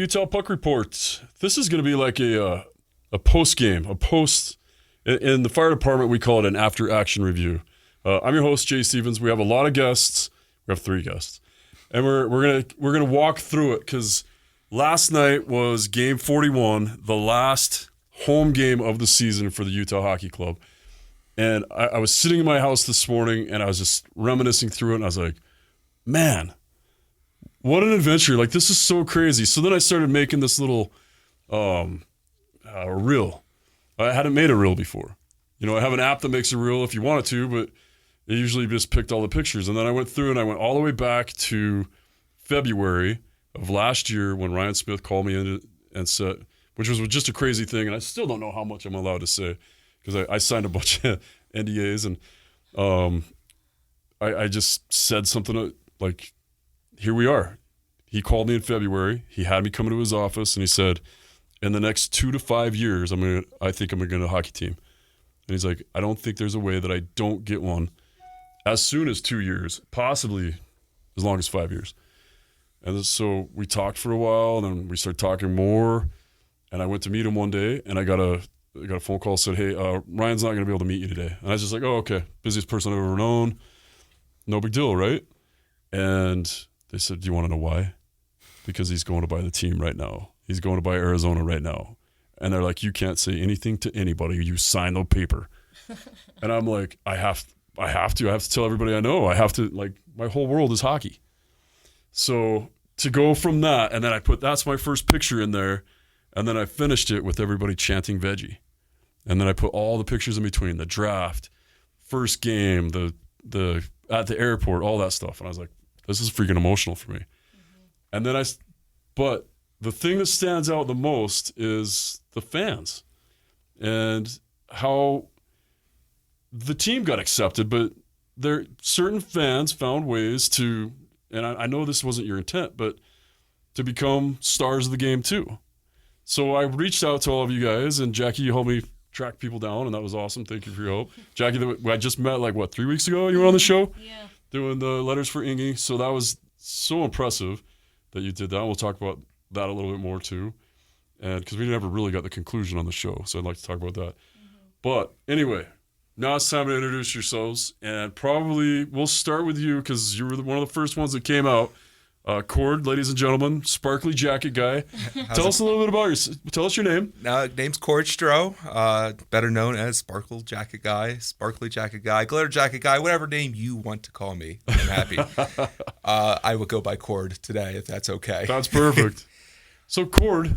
Utah Puck Report. This is going to be like a post game, in the fire department. We call it an after action review. I'm your host, Jay Stevens. We have a lot of guests. We have 3 guests, and we're gonna walk through it because last night was game 41, the last home game of the season for the Utah Hockey Club. And I was sitting in my house this morning and I was just reminiscing through it, and I was like, man, what an adventure. Like, this is so crazy. So then I started making this little reel. I hadn't made a reel before. You know, I have an app that makes a reel if you want it to, but it usually just picked all the pictures. And then I went through and I went all the way back to February of last year when Ryan Smith called me in and said, which was just a crazy thing. And I still don't know how much I'm allowed to say because I signed a bunch of NDAs. And I just said something like, here we are. He called me in February. He had me come into his office and he said, in the next 2 to 5 years, I think I'm going to get a hockey team. And he's like, I don't think there's a way that I don't get one as soon as 2 years, possibly as long as 5 years. And so we talked for a while, and then we started talking more. And I went to meet him one day, and I got a phone call that said, hey, Ryan's not going to be able to meet you today. And I was just like, oh, okay, busiest person I've ever known. No big deal, right? And they said, do you want to know why? Because he's going to buy the team right now. He's going to buy Arizona right now. And they're like, you can't say anything to anybody. You sign the paper. And I'm like, I have to tell everybody I know. I have to, like, my whole world is hockey. So to go from that, and then that's my first picture in there. And then I finished it with everybody chanting veggie. And then I put all the pictures in between, the draft, first game, the at the airport, all that stuff. And I was like, this is freaking emotional for me. Mm-hmm. And then but the thing that stands out the most is the fans and how the team got accepted, but certain fans found ways to, and I know this wasn't your intent, but to become stars of the game too. So I reached out to all of you guys, and Jackie, you helped me track people down, and that was awesome. Thank you for your help. Jackie, I just met 3 weeks ago? You were on the show? Yeah. Doing the letters for Ingy. So that was so impressive that you did that. We'll talk about that a little bit more too. And because we never really got the conclusion on the show, so I'd like to talk about that. Mm-hmm. But anyway, now it's time to introduce yourselves, and probably we'll start with you because you were one of the first ones that came out. Cord, ladies and gentlemen, sparkly jacket guy. Tell us a little bit about tell us your name. Name's Cord Stroh, better known as Sparkle Jacket Guy, Sparkly Jacket Guy, Glitter Jacket Guy, whatever name you want to call me. I'm happy. I would go by Cord today if that's okay. That's perfect. So Cord,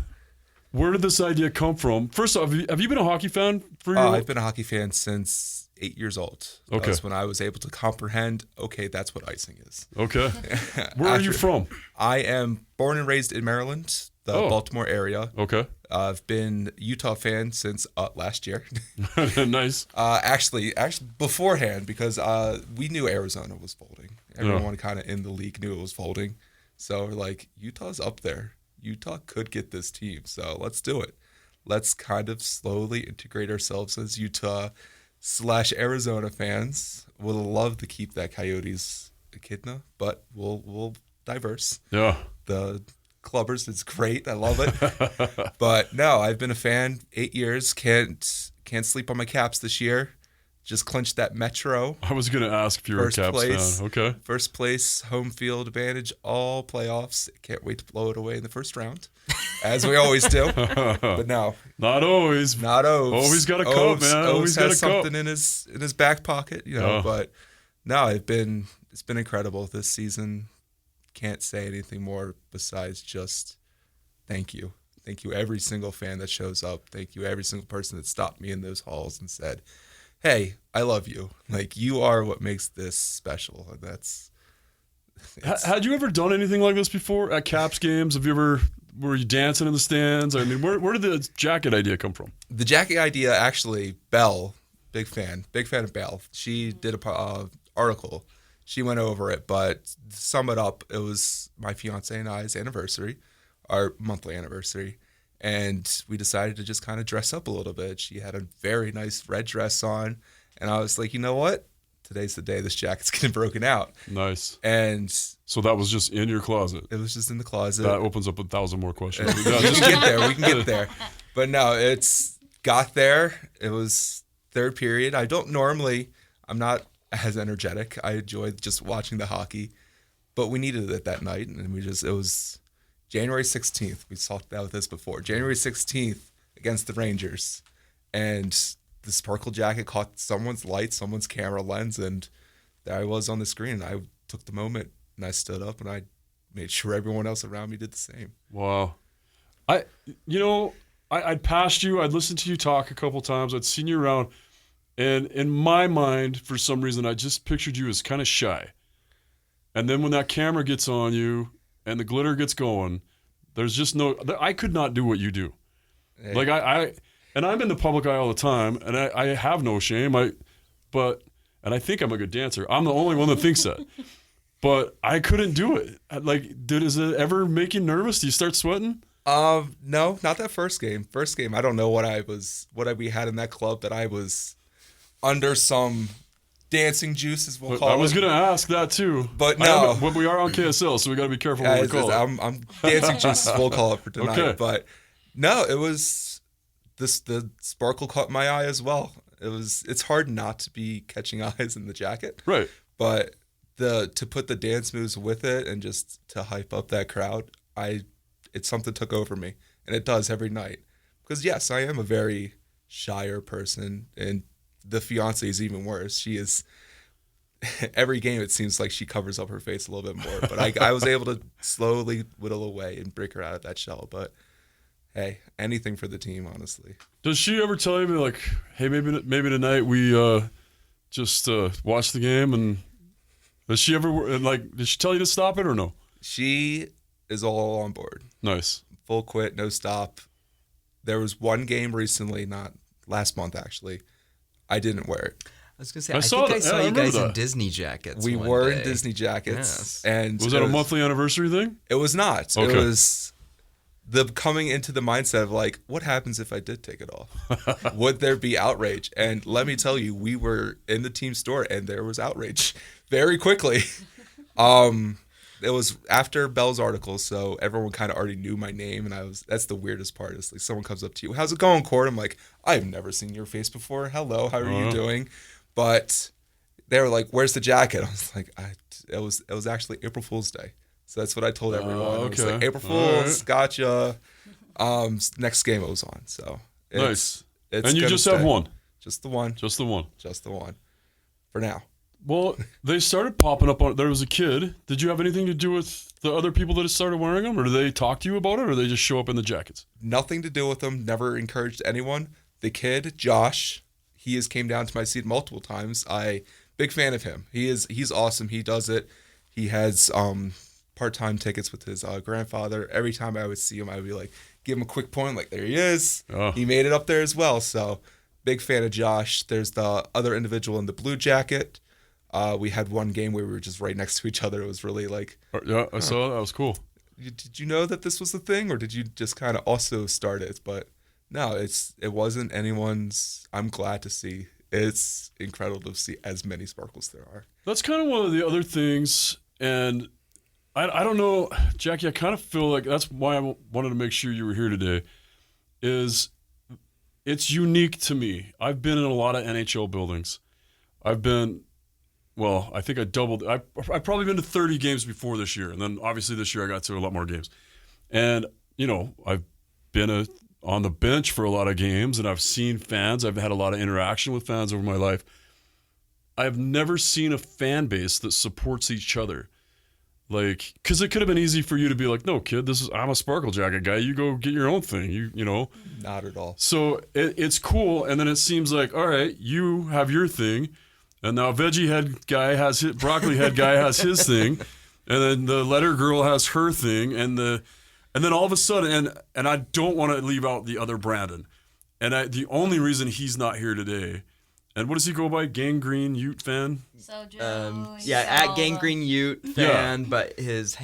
where did this idea come from? First off, have you been a hockey fan for your I've been a hockey fan since 8 years old. Okay. That's when I was able to comprehend, okay, that's what icing is. Okay. Where are you from? I am born and raised in Maryland, the Baltimore area. Okay. I've been a Utah fan since last year. Nice. Actually beforehand, because we knew Arizona was folding. Everyone kind of in the league knew it was folding. So we're like, Utah's up there. Utah could get this team, so let's do it. Let's kind of slowly integrate ourselves as Utah/Arizona fans. We'll love to keep that Coyotes echidna, but we'll diverse. Yeah. The clubbers, it's great. I love it. But no, I've been a fan 8 years. Can't sleep on my Caps this year. Just clinched that Metro. I was going to ask if you were a Caps fan. Okay. First place, home field advantage, all playoffs. Can't wait to blow it away in the first round, as we always do. But no. Not always. Not Oves. Always got a cup, man. Always got a cup. Something in his back pocket, But no, it's been incredible this season. Can't say anything more besides just thank you. Thank you every single fan that shows up. Thank you every single person that stopped me in those halls and said, hey, I love you. Like, you are what makes this special. And had you ever done anything like this before at Caps games? Were you dancing in the stands? I mean, where did the jacket idea come from? The jacket idea, actually, Belle, big fan of Belle. She did a article. She went over it, but to sum it up, it was my fiance and I's anniversary, our monthly anniversary. And we decided to just kind of dress up a little bit. She had a very nice red dress on. And I was like, you know what? today's the day this jacket's getting broken out. Nice. And so that was just in your closet. It was just in the closet. That opens up 1,000 more questions. We can get there. But no, it's got there. It was third period. I'm not as energetic. I enjoyed just watching the hockey, but we needed it that night. And it was January 16th. We talked about this before. January 16th against the Rangers. And the sparkle jacket caught someone's light, someone's camera lens, and there I was on the screen. And I took the moment and I stood up and I made sure everyone else around me did the same. Wow. I'd passed you. I'd listened to you talk a couple times. I'd seen you around. And in my mind, for some reason, I just pictured you as kind of shy. And then when that camera gets on you and the glitter gets going, there's just I could not do what you do. Hey. Like and I'm in the public eye all the time, and I have no shame. And I think I'm a good dancer. I'm the only one that thinks that. But I couldn't do it. Does it ever make you nervous? Do you start sweating? No, not that first game. First game, I don't know what we had in that club that I was under some dancing juices. We'll call it. I was gonna ask that too, but no. We are on KSL, so we got to be careful what we call it. I'm dancing juices. We'll call it for tonight. Okay. But no, it was the sparkle caught my eye as well. It's hard not to be catching eyes in the jacket, right? But to put the dance moves with it and just to hype up that crowd, it's something took over me, and it does every night. Because yes, I am a very shyer person, and the fiance is even worse. She is every game. It seems like she covers up her face a little bit more, but I was able to slowly whittle away and break her out of that shell. But hey, anything for the team, honestly. Does she ever tell you like, hey, maybe tonight we just watch the game? And does she ever did she tell you to stop it or no? She is all on board. Nice. Full quit, no stop. There was one game recently, not last month actually, I didn't wear it. I was going to say, I think I saw you guys in Disney jackets. We were in Disney jackets. Yes. And was that a monthly anniversary thing? It was not. Okay. It was the coming into the mindset of like, what happens if I did take it off? Would there be outrage? And let me tell you, we were in the team store and there was outrage very quickly. It was after Bell's article, so everyone kind of already knew my name, and that's the weirdest part. Is like someone comes up to you, how's it going, Cord? I'm like, I've never seen your face before. Hello, how are you doing? But they were like, where's the jacket? I was like, it was actually April Fool's Day. So that's what I told everyone. Okay. I was like, April Fool's, gotcha. Next game it was on. So nice. And you just have one? Just the one. Just the one. Just the one. For now. Well, they started popping up on. There was a kid. Did you have anything to do with the other people that started wearing them, or did they talk to you about it, or they just show up in the jackets? Nothing to do with them. Never encouraged anyone. The kid, Josh, he has came down to my seat multiple times. Big fan of him. He's awesome. He does it. He has part-time tickets with his grandfather. Every time I would see him, I would be like, give him a quick point, like there he is. Oh. He made it up there as well. So big fan of Josh. There's the other individual in the blue jacket. We had one game where we were just right next to each other. It was really like... Yeah, I saw that. That was cool. Did you know that this was the thing, or did you just kind of also start it? But no, it wasn't anyone's... I'm glad to see. It's incredible to see as many sparkles there are. That's kind of one of the other things, and I don't know, Jackie, I kind of feel like that's why I wanted to make sure you were here today, is it's unique to me. I've been in a lot of NHL buildings. Well, I think I doubled. I've probably been to 30 games before this year. And then obviously this year I got to a lot more games. And, I've been on the bench for a lot of games, and I've seen fans. I've had a lot of interaction with fans over my life. I've never seen a fan base that supports each other. Like, because it could have been easy for you to be like, no, kid, I'm a Sparkle Jacket guy. You go get your own thing, you know. Not at all. So it's cool. And then it seems like, all right, you have your thing. And now veggie head guy has his, broccoli head guy has his thing, and then the letter girl has her thing, and then all of a sudden, and I don't want to leave out the other Brandon, and the only reason he's not here today, and what does he go by? Gangrene Ute fan? Sojo. At Gangrene Ute fan, but his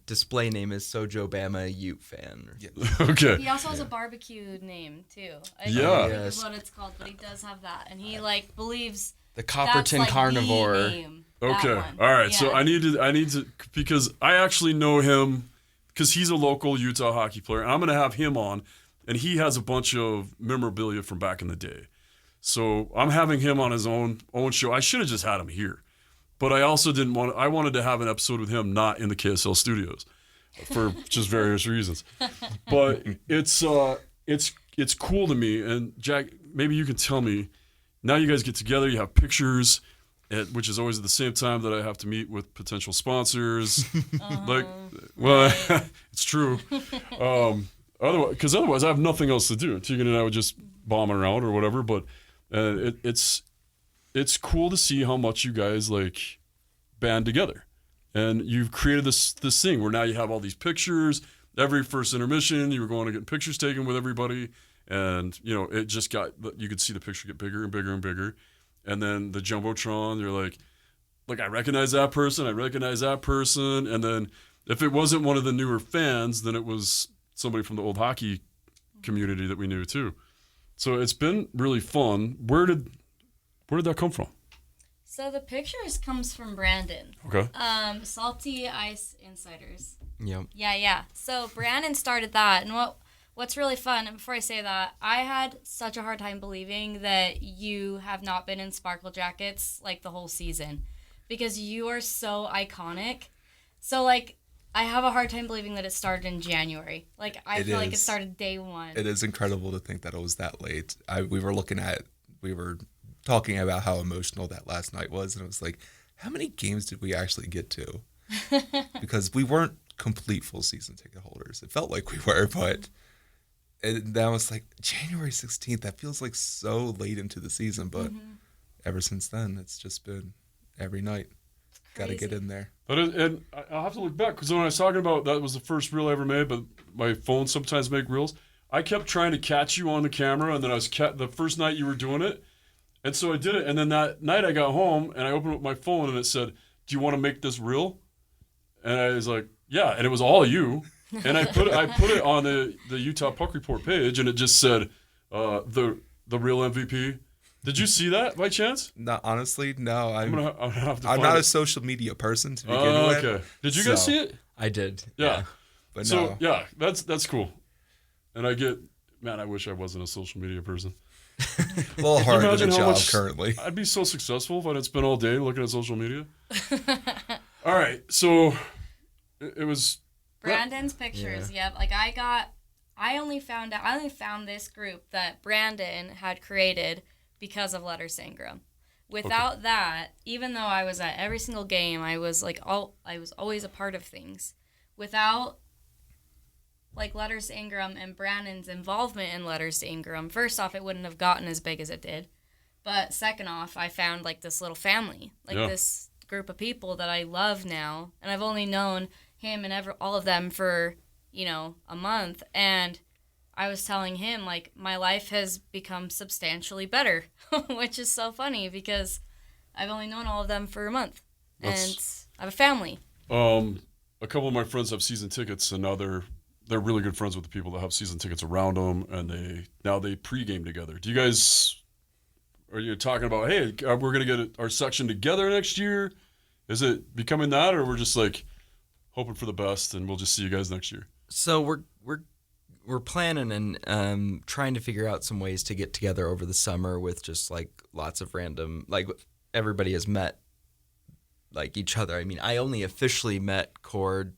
display name is Sojo Bama Ute fan. Yeah. Okay. He also has a barbecue name too. I Yeah. think is what it's called, but he does have that, and he believes The Copperton Carnivore. The name, Okay. All right. Yeah. So I need to, because I actually know him because he's a local Utah hockey player. And I'm going to have him on, and he has a bunch of memorabilia from back in the day. So I'm having him on his own show. I should have just had him here, but I also didn't want. I wanted to have an episode with him not in the KSL studios for just various reasons. But it's cool to me. And Jack, maybe you can tell me. Now you guys get together. You have pictures. Which is always at the same time that I have to meet with potential sponsors. It's true. Otherwise I have nothing else to do. Tegan and I would just bomb around or whatever. But it's cool to see how much you guys like band together, and you've created this thing where now you have all these pictures. Every first intermission, you were going to get pictures taken with everybody, and it just got. You could see the picture get bigger and bigger and bigger. And then the Jumbotron, you're like, I recognize that person, and then if it wasn't one of the newer fans, then it was somebody from the old hockey community that we knew too. So it's been really fun. Where did that come from? So the pictures comes from Brandon. Okay. Salty Ice Insiders. Yep. Yeah. So Brandon started that, and what's really fun, and before I say that, I had such a hard time believing that you have not been in Sparkle Jackets like the whole season, because you are so iconic. So I have a hard time believing that it started in January. I feel like it started day one. It is incredible to think that it was that late. We were talking about how emotional that last night was, and it was like, how many games did we actually get to? Because we weren't complete full season ticket holders. It felt like we were, but that was like January 16th. That feels like so late into the season, but ever since then, it's just been every night. Got to get in there. But and I'll have to look back, because when I was talking about that was the first reel I ever made, but my phone sometimes make reels. I kept trying to catch you on the camera, and then the first night you were doing it, and so I did it. And then that night I got home and I opened up my phone and it said, "Do you want to make this reel?" And I was like, "Yeah," and it was all you. And I put it on the Utah Puck Report page, and it just said the real MVP. Did you see that by chance? No, honestly, no. I'm not a social media person to begin with. Okay. Did you guys see it? I did. Yeah. But so no. yeah, that's cool. And I wish I wasn't a social media person. A little hard in the job currently. I'd be so successful if I didn't spend all day looking at social media. All right, so it was Brandon's pictures. Yeah. Yep. I only found this group that Brandon had created because of Letter Sangram. Without that, even though I was at every single game, I was always a part of things. Without Letters to Ingram and Brandon's involvement in Letters to Ingram, first off, it wouldn't have gotten as big as it did. But second off, I found this little family, this group of people that I love now, and I've only known him and all of them for a month, and I was telling him my life has become substantially better, which is so funny because I've only known all of them for a month, and I have a family. A couple of my friends have season tickets, and now they're really good friends with the people that have season tickets around them, and they pregame together. Are you talking about, hey, we're gonna get our section together next year? Is it becoming that, or we're just hoping for the best, and we'll just see you guys next year? So we're planning and trying to figure out some ways to get together over the summer with just lots of random, everybody has met each other. I mean, I only officially met Cord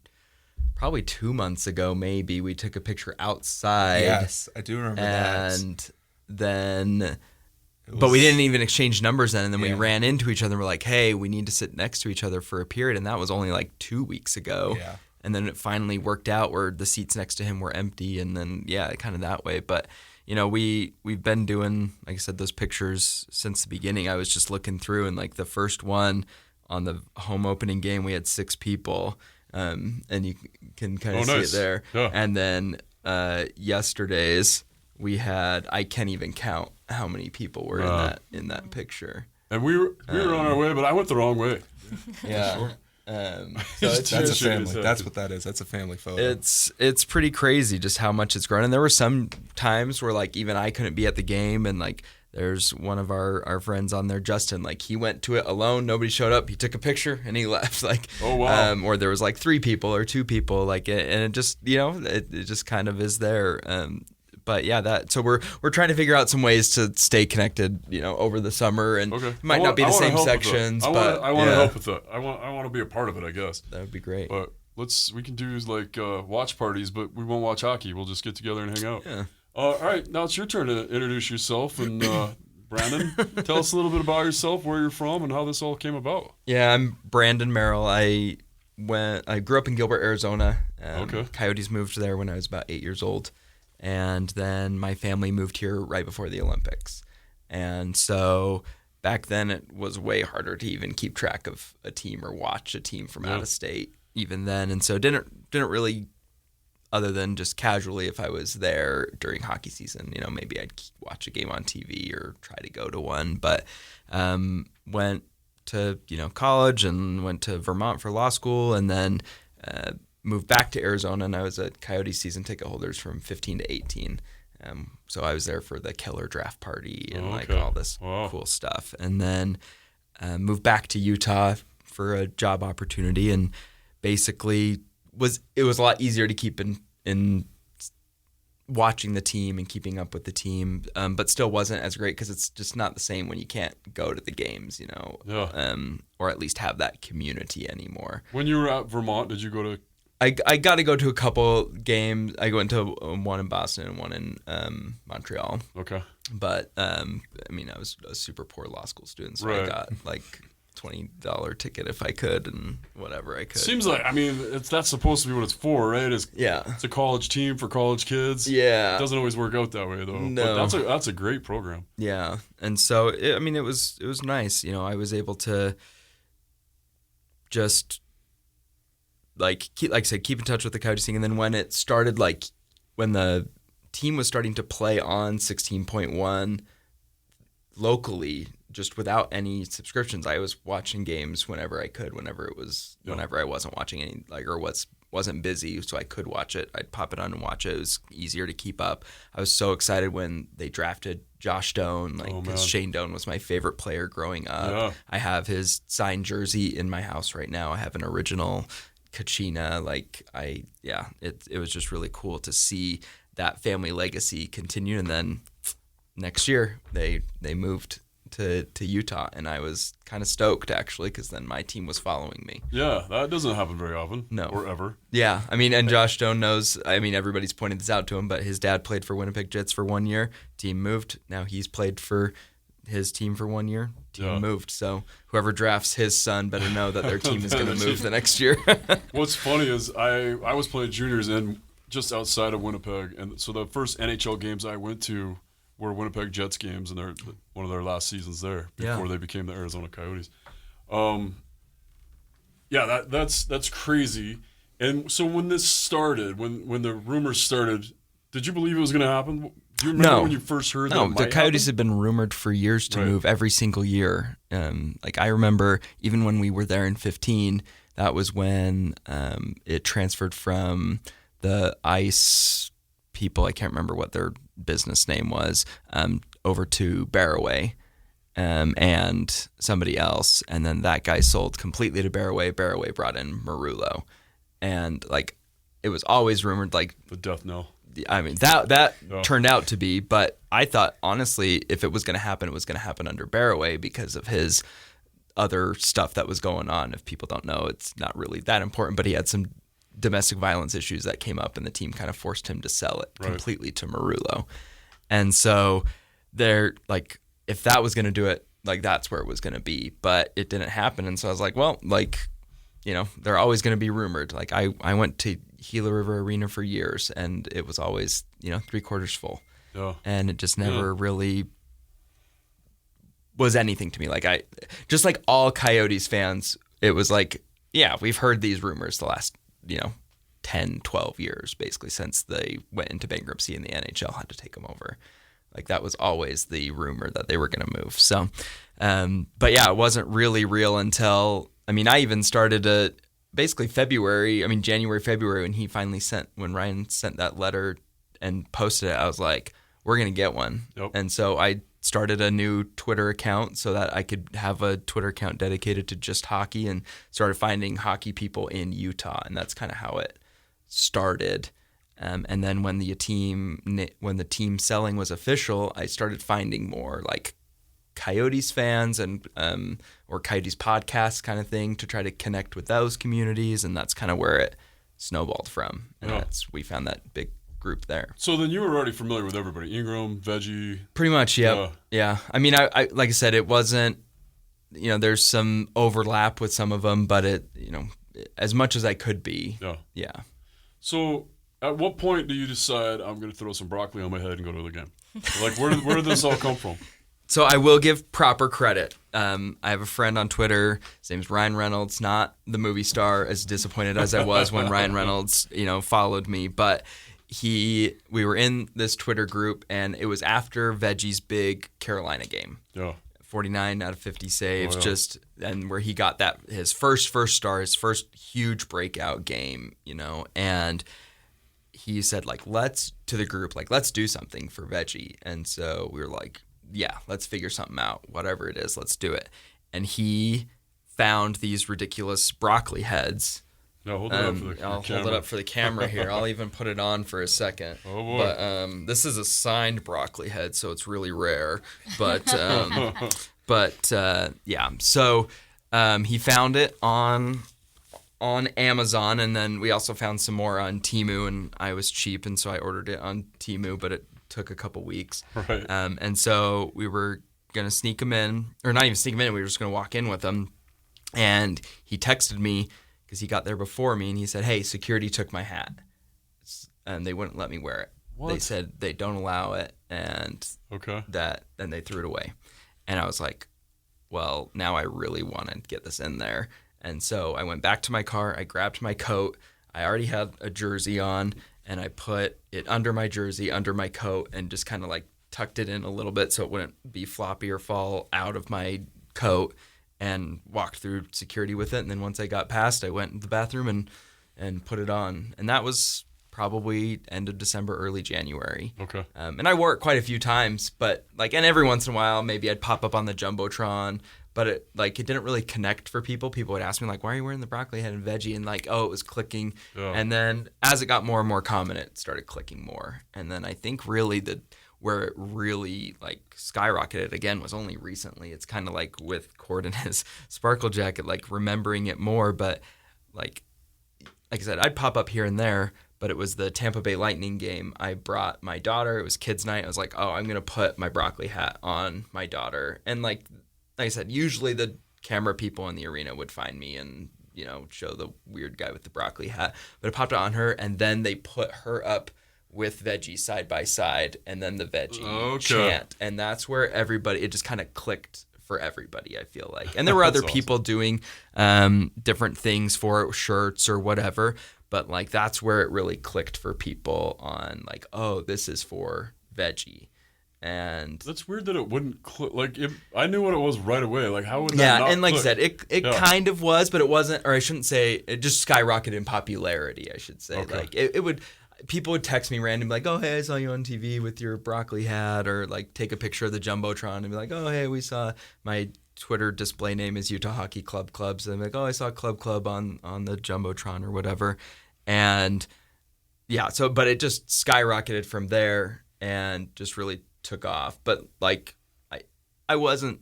probably 2 months ago, maybe. We took a picture outside. Yes, I do remember that. And then, but we didn't even exchange numbers then. And then we ran into each other and we're like, hey, we need to sit next to each other for a period. And that was only 2 weeks ago. Yeah. And then it finally worked out where the seats next to him were empty. And then, kind of that way. But, we've been doing, like I said, those pictures since the beginning. I was just looking through, and the first one on the home opening game, we had 6 people. And you can kind of see it there. Yeah. And then yesterday's, we had, I can't even count how many people were in that picture. And we were on our way, but I went the wrong way. Yeah. Sure. So that's a family. That's what that is. That's a family photo. It's pretty crazy just how much it's grown. And there were some times where even I couldn't be at the game, and there's one of our friends on there, Justin, like he went to it alone. Nobody showed up. He took a picture and he left. Like, oh, wow. Or there was like 3 people or 2 people, like, and it just, it just kind of is there. But yeah, so we're trying to figure out some ways to stay connected, over the summer, and it might not be the same sections, but I want to help with that. I want to be a part of it, I guess. That would be great. But we can do like watch parties, but we won't watch hockey. We'll just get together and hang out. Yeah. All right, now it's your turn to introduce yourself. And Brandon, tell us a little bit about yourself, where you're from, and how this all came about. Yeah, I'm Brandon Merrill. I grew up in Gilbert, Arizona. Okay. Coyotes moved there when I was about 8 years old, and then my family moved here right before the Olympics. And so back then it was way harder to even keep track of a team or watch a team from out of state even then. And so didn't really, other than just casually, if I was there during hockey season, maybe I'd watch a game on TV or try to go to one. But went to, college and went to Vermont for law school, and then moved back to Arizona, and I was a Coyotes season ticket holders from 15 to 18. So I was there for the killer draft party and all this cool stuff. And then moved back to Utah for a job opportunity, and basically it was a lot easier to keep in watching the team and keeping up with the team, but still wasn't as great because it's just not the same when you can't go to the games, or at least have that community anymore. When you were at Vermont, did you go to? I got to go to a couple games. I went to one in Boston and one in Montreal. Okay. But I was a super poor law school student, so I got like $20 ticket if I could, and whatever I could. Seems like, that's supposed to be what it's for, right? It's a college team for college kids. Yeah. It doesn't always work out that way, though. No. But that's a great program. Yeah. And so, it was nice. I was able to just, keep in touch with the Coyotes thing. And then when it started, when the team was starting to play on 16.1 locally, just without any subscriptions, I was watching games whenever I could, whenever I wasn't watching any, wasn't busy, so I could watch it. I'd pop it on and watch it. It was easier to keep up. I was so excited when they drafted Josh Doan, because Shane Doan was my favorite player growing up. Yeah. I have his signed jersey in my house right now. I have an original Kachina. It was just really cool to see that family legacy continue. And then next year they moved to Utah, and I was kind of stoked, actually, because then my team was following me. Yeah, that doesn't happen very often. No. Or ever. Yeah, and Josh Doan knows, everybody's pointed this out to him, but his dad played for Winnipeg Jets for 1 year. Team moved. Now he's played for his team for 1 year. Team moved. So whoever drafts his son better know that their team is going to move the next year. What's funny is I was playing juniors in just outside of Winnipeg, and so the first NHL games I went to were Winnipeg Jets games, and they're one of their last seasons there before they became the Arizona Coyotes. That's crazy. And so when this started, when the rumors started, did you believe it was going to happen? Do you remember when you first heard that? No, the Coyotes had been rumored for years to move every single year. I remember even when we were there in 15, that was when it transferred from the ICE people, I can't remember what their business name was, over to Barraway and somebody else. And then that guy sold completely to Barraway. Barraway brought in Marullo. And it was always rumored the death knell. That turned out to be, but I thought, honestly, if it was going to happen, it was going to happen under Barraway because of his other stuff that was going on. If people don't know, it's not really that important, but he had some domestic violence issues that came up, and the team kind of forced him to sell it completely to Marullo. And so they're if that was going to do it, that's where it was going to be, but it didn't happen. And so I was like, well, they're always going to be rumored. I went to Gila River Arena for years, and it was always, 3/4 full. Yeah. And it just never really was anything to me. Just like all Coyotes fans, it was we've heard these rumors the last 10, 12 years, basically, since they went into bankruptcy and the NHL had to take them over. That was always the rumor that they were going to move. So, but yeah, it wasn't really real until, I even started basically January, February, when Ryan sent that letter and posted it, I was like, we're going to get one. Yep. And so I started a new Twitter account so that I could have a Twitter account dedicated to just hockey, and started finding hockey people in Utah, and that's kind of how it started. And then when the team selling was official, I started finding more like Coyotes fans and or Coyotes podcasts kind of thing to try to connect with those communities, and that's kind of where it snowballed from. And we found that big group there. So then you were already familiar with everybody, Ingram, Veggie. Pretty much, yeah. I mean, I like I said, it wasn't, there's some overlap with some of them, but it, as much as I could be. Yeah. So at what point do you decide I'm going to throw some broccoli on my head and go to the game? Like, where did this all come from? So I will give proper credit. I have a friend on Twitter. His name's Ryan Reynolds, not the movie star, as disappointed as I was when Ryan Reynolds, followed me. But we were in this Twitter group, and it was after Veggie's big Carolina game. Yeah. 49 out of 50 saves, and where he got his first star, his first huge breakout game, and he said, let's do something for Veggie. And so we were like, yeah, let's figure something out. Whatever it is, let's do it. And he found these ridiculous broccoli heads. No, hold it up for the camera. I'll hold it up for the camera here. I'll even put it on for a second. Oh, boy. But this is a signed broccoli head, so it's really rare. But yeah. So he found it on Amazon, and then we also found some more on Temu, and I was cheap, and so I ordered it on Temu, but it took a couple weeks. Right. And so we were going to sneak him in, or not even sneak him in, we were just going to walk in with him. And he texted me because he got there before me, and he said, hey, security took my hat. And they wouldn't let me wear it. What? They said they don't allow it, and then they threw it away. And I was like, well, now I really want to get this in there. And so I went back to my car, I grabbed my coat, I already had a jersey on, and I put it under my jersey, under my coat, and just kind of tucked it in a little bit so it wouldn't be floppy or fall out of my coat, and walked through security with it. And then once I got past, I went to the bathroom and put it on. And that was probably end of December, early January. Okay. And I wore it quite a few times, but and every once in a while, maybe I'd pop up on the Jumbotron. But it didn't really connect for people. People would ask me why are you wearing the broccoli head and Veggie? And it was clicking. Yeah. And then as it got more and more common, it started clicking more. And then I think really where it really skyrocketed again was only recently. It's kind of like with Cord and his sparkle jacket, remembering it more. But like I said, I'd pop up here and there. But it was the Tampa Bay Lightning game. I brought my daughter. It was kids' night. I was like, I'm gonna put my broccoli hat on my daughter. And like I said, usually the camera people in the arena would find me and, show the weird guy with the broccoli hat. But it popped it on her, and then they put her up with Veggie side by side, and then the Veggie chant. And that's where it just kind of clicked for everybody, I feel like. And there were other people doing different things for it, shirts or whatever. But that's where it really clicked for people on this is for Veggie. And that's weird that it wouldn't click. I knew what it was right away. How would that Yeah, not and like click? I said, it kind of was, but it wasn't, or I shouldn't say, it just skyrocketed in popularity, I should say. Okay. People would text me randomly, oh, hey, I saw you on TV with your broccoli hat, or take a picture of the Jumbotron and be like, oh, hey, we saw, my Twitter display name is Utah Hockey Clubs. And I'm like, oh, I saw Club on the Jumbotron or whatever. And yeah, but it just skyrocketed from there and just really took off. But I wasn't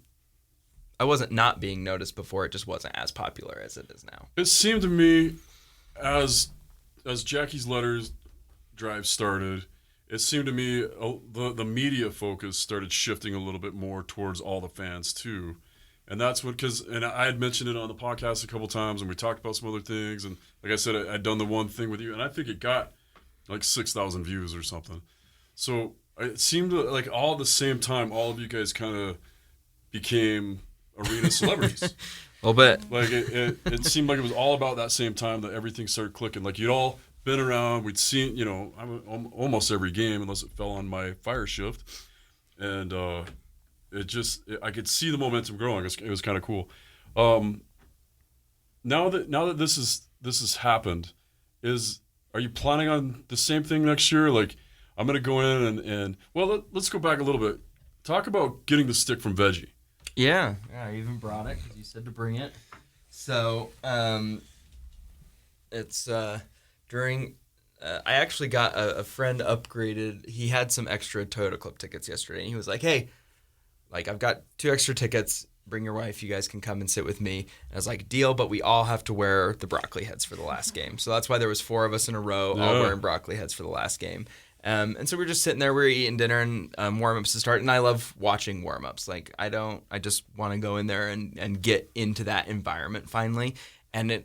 not being noticed before. It just wasn't as popular as it is now. It seemed to me as Jackie's Letters drive started, it seemed to me the media focus started shifting a little bit more towards all the fans too. And that's and I had mentioned it on the podcast a couple times, and we talked about some other things. And like I said, I'd done the one thing with you, and I think it got 6,000 views or something. So it seemed all at the same time, all of you guys kind of became arena celebrities. A little bit. It seemed like it was all about that same time that everything started clicking. You'd all been around, we'd seen, almost every game unless it fell on my fire shift. And I could see the momentum growing. It was kind of cool. Now that this has happened, are you planning on the same thing next year? I'm going to go in and well, let's go back a little bit. talk about getting the stick from Veggie. Yeah, I even brought it because you said to bring it. So, it's during. I actually got a friend upgraded. He had some extra Toyota Club tickets yesterday, and he was like, "Hey, like I've got 2 extra tickets. Bring your wife. You guys can come and sit with me." And I was like, "Deal," but we all have to wear the broccoli heads for the last game. So that's why there was 4 of us in a row, all wearing broccoli heads for the last game. And so we're just sitting there, we're eating dinner and warm-ups to start. And I love watching warm-ups. Like I just want to go in there and get into that environment finally. And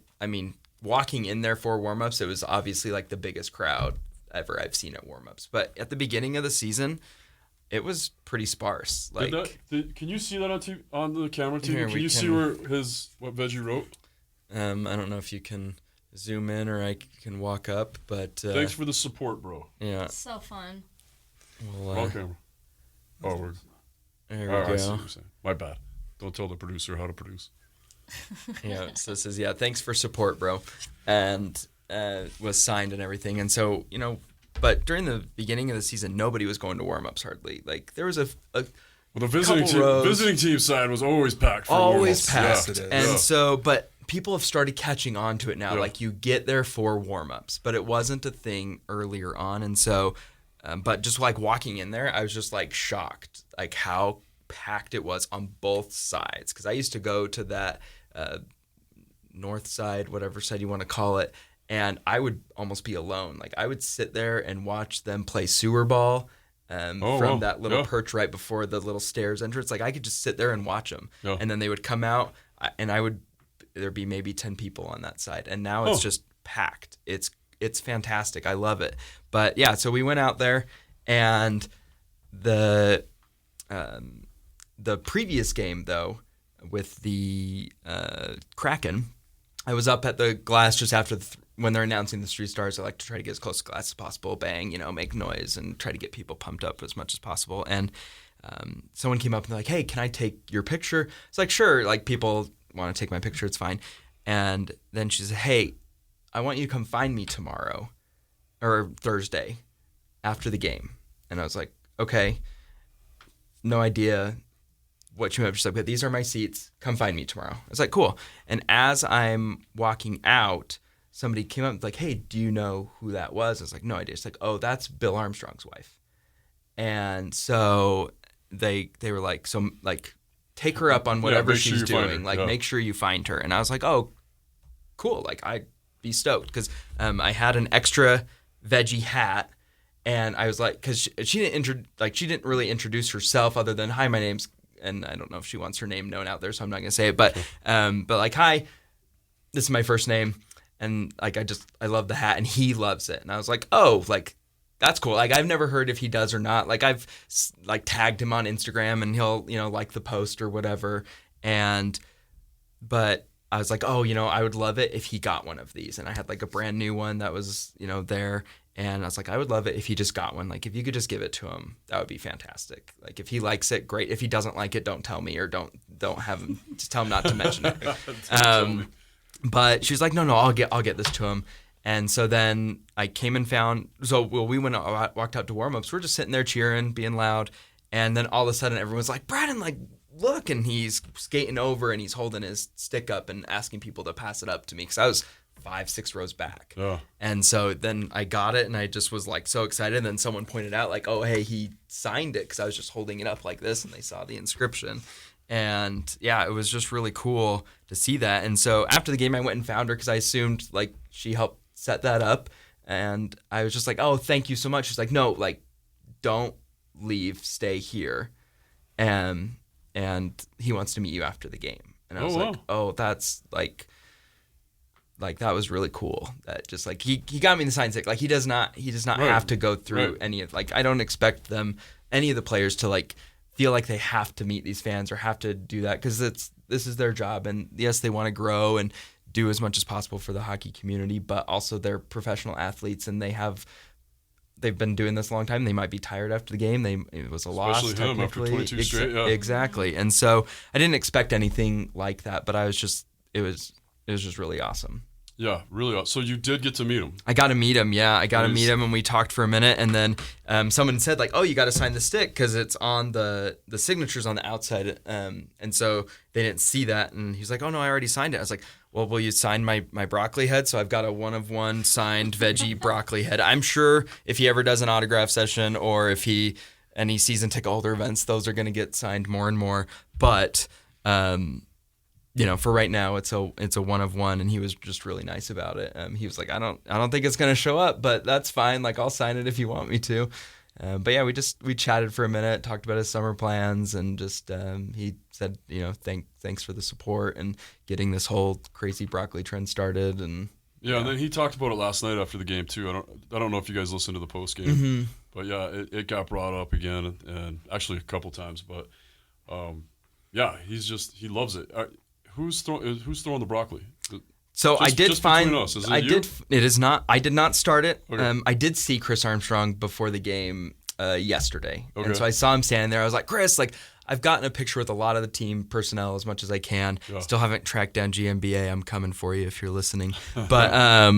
walking in there for warm-ups, it was obviously like the biggest crowd ever I've seen at warm-ups. But at the beginning of the season, it was pretty sparse. Like, can you see that on the camera too? Here, Can you see what Veggie wrote? I don't know if you can zoom in or I can walk up, but thanks for the support, bro. Yeah. It's so fun. Well, On camera. Oh, there we I see go. what you're saying. My bad. Don't tell the producer how to produce. Yeah, so it says, thanks for support, bro. And was signed and everything. And so, but during the beginning of the season, nobody was going to warm-ups hardly. Like, there was Well, the visiting team side was always packed for always warm-ups. packed. Yes, it is. And so, but people have started catching on to it now. Yeah. Like, you get there for warm-ups, but it wasn't a thing earlier on. And so, but just like walking in there, I was just like shocked, like how packed it was on both sides. Because I used to go to that north side, whatever side you want to call it, and I would almost be alone. Like I would sit there and watch them play sewer ball from that little perch right before the little stairs entrance. Like I could just sit there and watch them, and then they would come out, and there'd be maybe 10 people on that side, and now it's just packed. It's fantastic. I love it. But yeah, so we went out there, and the previous game though, with the Kraken, I was up at the glass just after when they're announcing the 3 stars. I like to try to get as close to glass as possible, bang, make noise, and try to get people pumped up as much as possible. And someone came up and they're like, "Hey, can I take your picture?" It's like, sure, like people want to take my picture, it's fine. And then she said, "Hey, I want you to come find me tomorrow or Thursday after the game." And I was like, "Okay, no idea what you have." She's like, "But these are my seats. Come find me tomorrow." I was like, "Cool." And as I'm walking out, somebody came up and was like, "Hey, do you know who that was?" I was like, "No idea." It's like, "Oh, that's Bill Armstrong's wife." And so they were like, "So like, take her up on whatever she's doing. Like, make sure you find her." And I was like, "Oh, cool." Like, I'd be stoked because I had an extra Veggie hat. And I was like, because she didn't really introduce herself other than, "Hi, my name's," and I don't know if she wants her name known out there, so I'm not gonna say it. But like, "Hi, this is my first name," and like I love the hat, and he loves it, and I was like, "Oh, like that's cool." Like I've never heard if he does or not. Like I've like tagged him on Instagram, and he'll like the post or whatever, but I was like, "Oh, I would love it if he got one of these," and I had like a brand new one that was there. And I was like, I would love it if he just got one. Like, if you could just give it to him, that would be fantastic. Like, if he likes it, great. If he doesn't like it, don't tell me, or don't have him. Just tell him not to mention it. But she was like, no, I'll get this to him. And so then I came and found. So we walked out to warm-ups. We're just sitting there cheering, being loud, and then all of a sudden everyone's like, "Braden, like, look!" And he's skating over and he's holding his stick up and asking people to pass it up to me because I was 5-6 rows back. Oh. And so then I got it and I just was like so excited. And then someone pointed out like, "Oh, hey, he signed it," because I was just holding it up like this and they saw the inscription. And yeah, it was just really cool to see that. And so after the game, I went and found her because I assumed like she helped set that up. And I was just like, "Oh, thank you so much." She's like, "No, like, don't leave, stay here. And he wants to meet you after the game." And I was like, "Oh, that's like that was really cool." That just like he got me the sign stick. Like he does not have to go through any of, like, I don't expect any of the players to like feel like they have to meet these fans or have to do that, because this is their job. And yes, they want to grow and do as much as possible for the hockey community, but also they're professional athletes and they've been doing this a long time. They might be tired after the game. It was a loss, especially him after 22 straight. Yeah. Exactly. And so I didn't expect anything like that, but it was just really awesome. Yeah, really. So you did get to meet him. I got to meet him. Yeah, I got to meet him, and we talked for a minute, and then someone said like, "Oh, you got to sign the stick because it's on the signatures on the outside." And so they didn't see that, and he's like, "Oh no, I already signed it." I was like, "Well, will you sign my broccoli head?" So I've got a 1-of-1 signed veggie broccoli head. I'm sure if he ever does an autograph session or if any season ticket holder events, those are going to get signed more and more. But for right now, it's a 1-of-1, and he was just really nice about it. He was like, I don't think it's going to show up, but that's fine. Like, I'll sign it if you want me to. But yeah, we chatted for a minute, talked about his summer plans, and just he said, thanks for the support and getting this whole crazy broccoli trend started. And and then he talked about it last night after the game too. I don't know if you guys listened to the post game, but yeah, it got brought up again and actually a couple times. But he loves it. Who's throwing the broccoli? So I did find us. Is it I you? did. It is not. I did not start it. Okay. I did see Chris Armstrong before the game yesterday, Okay. and so I saw him standing there. I was like, Chris, like I've gotten a picture with a lot of the team personnel as much as I can. Yeah. Still haven't tracked down GMBA. I'm coming for you if you're listening. But I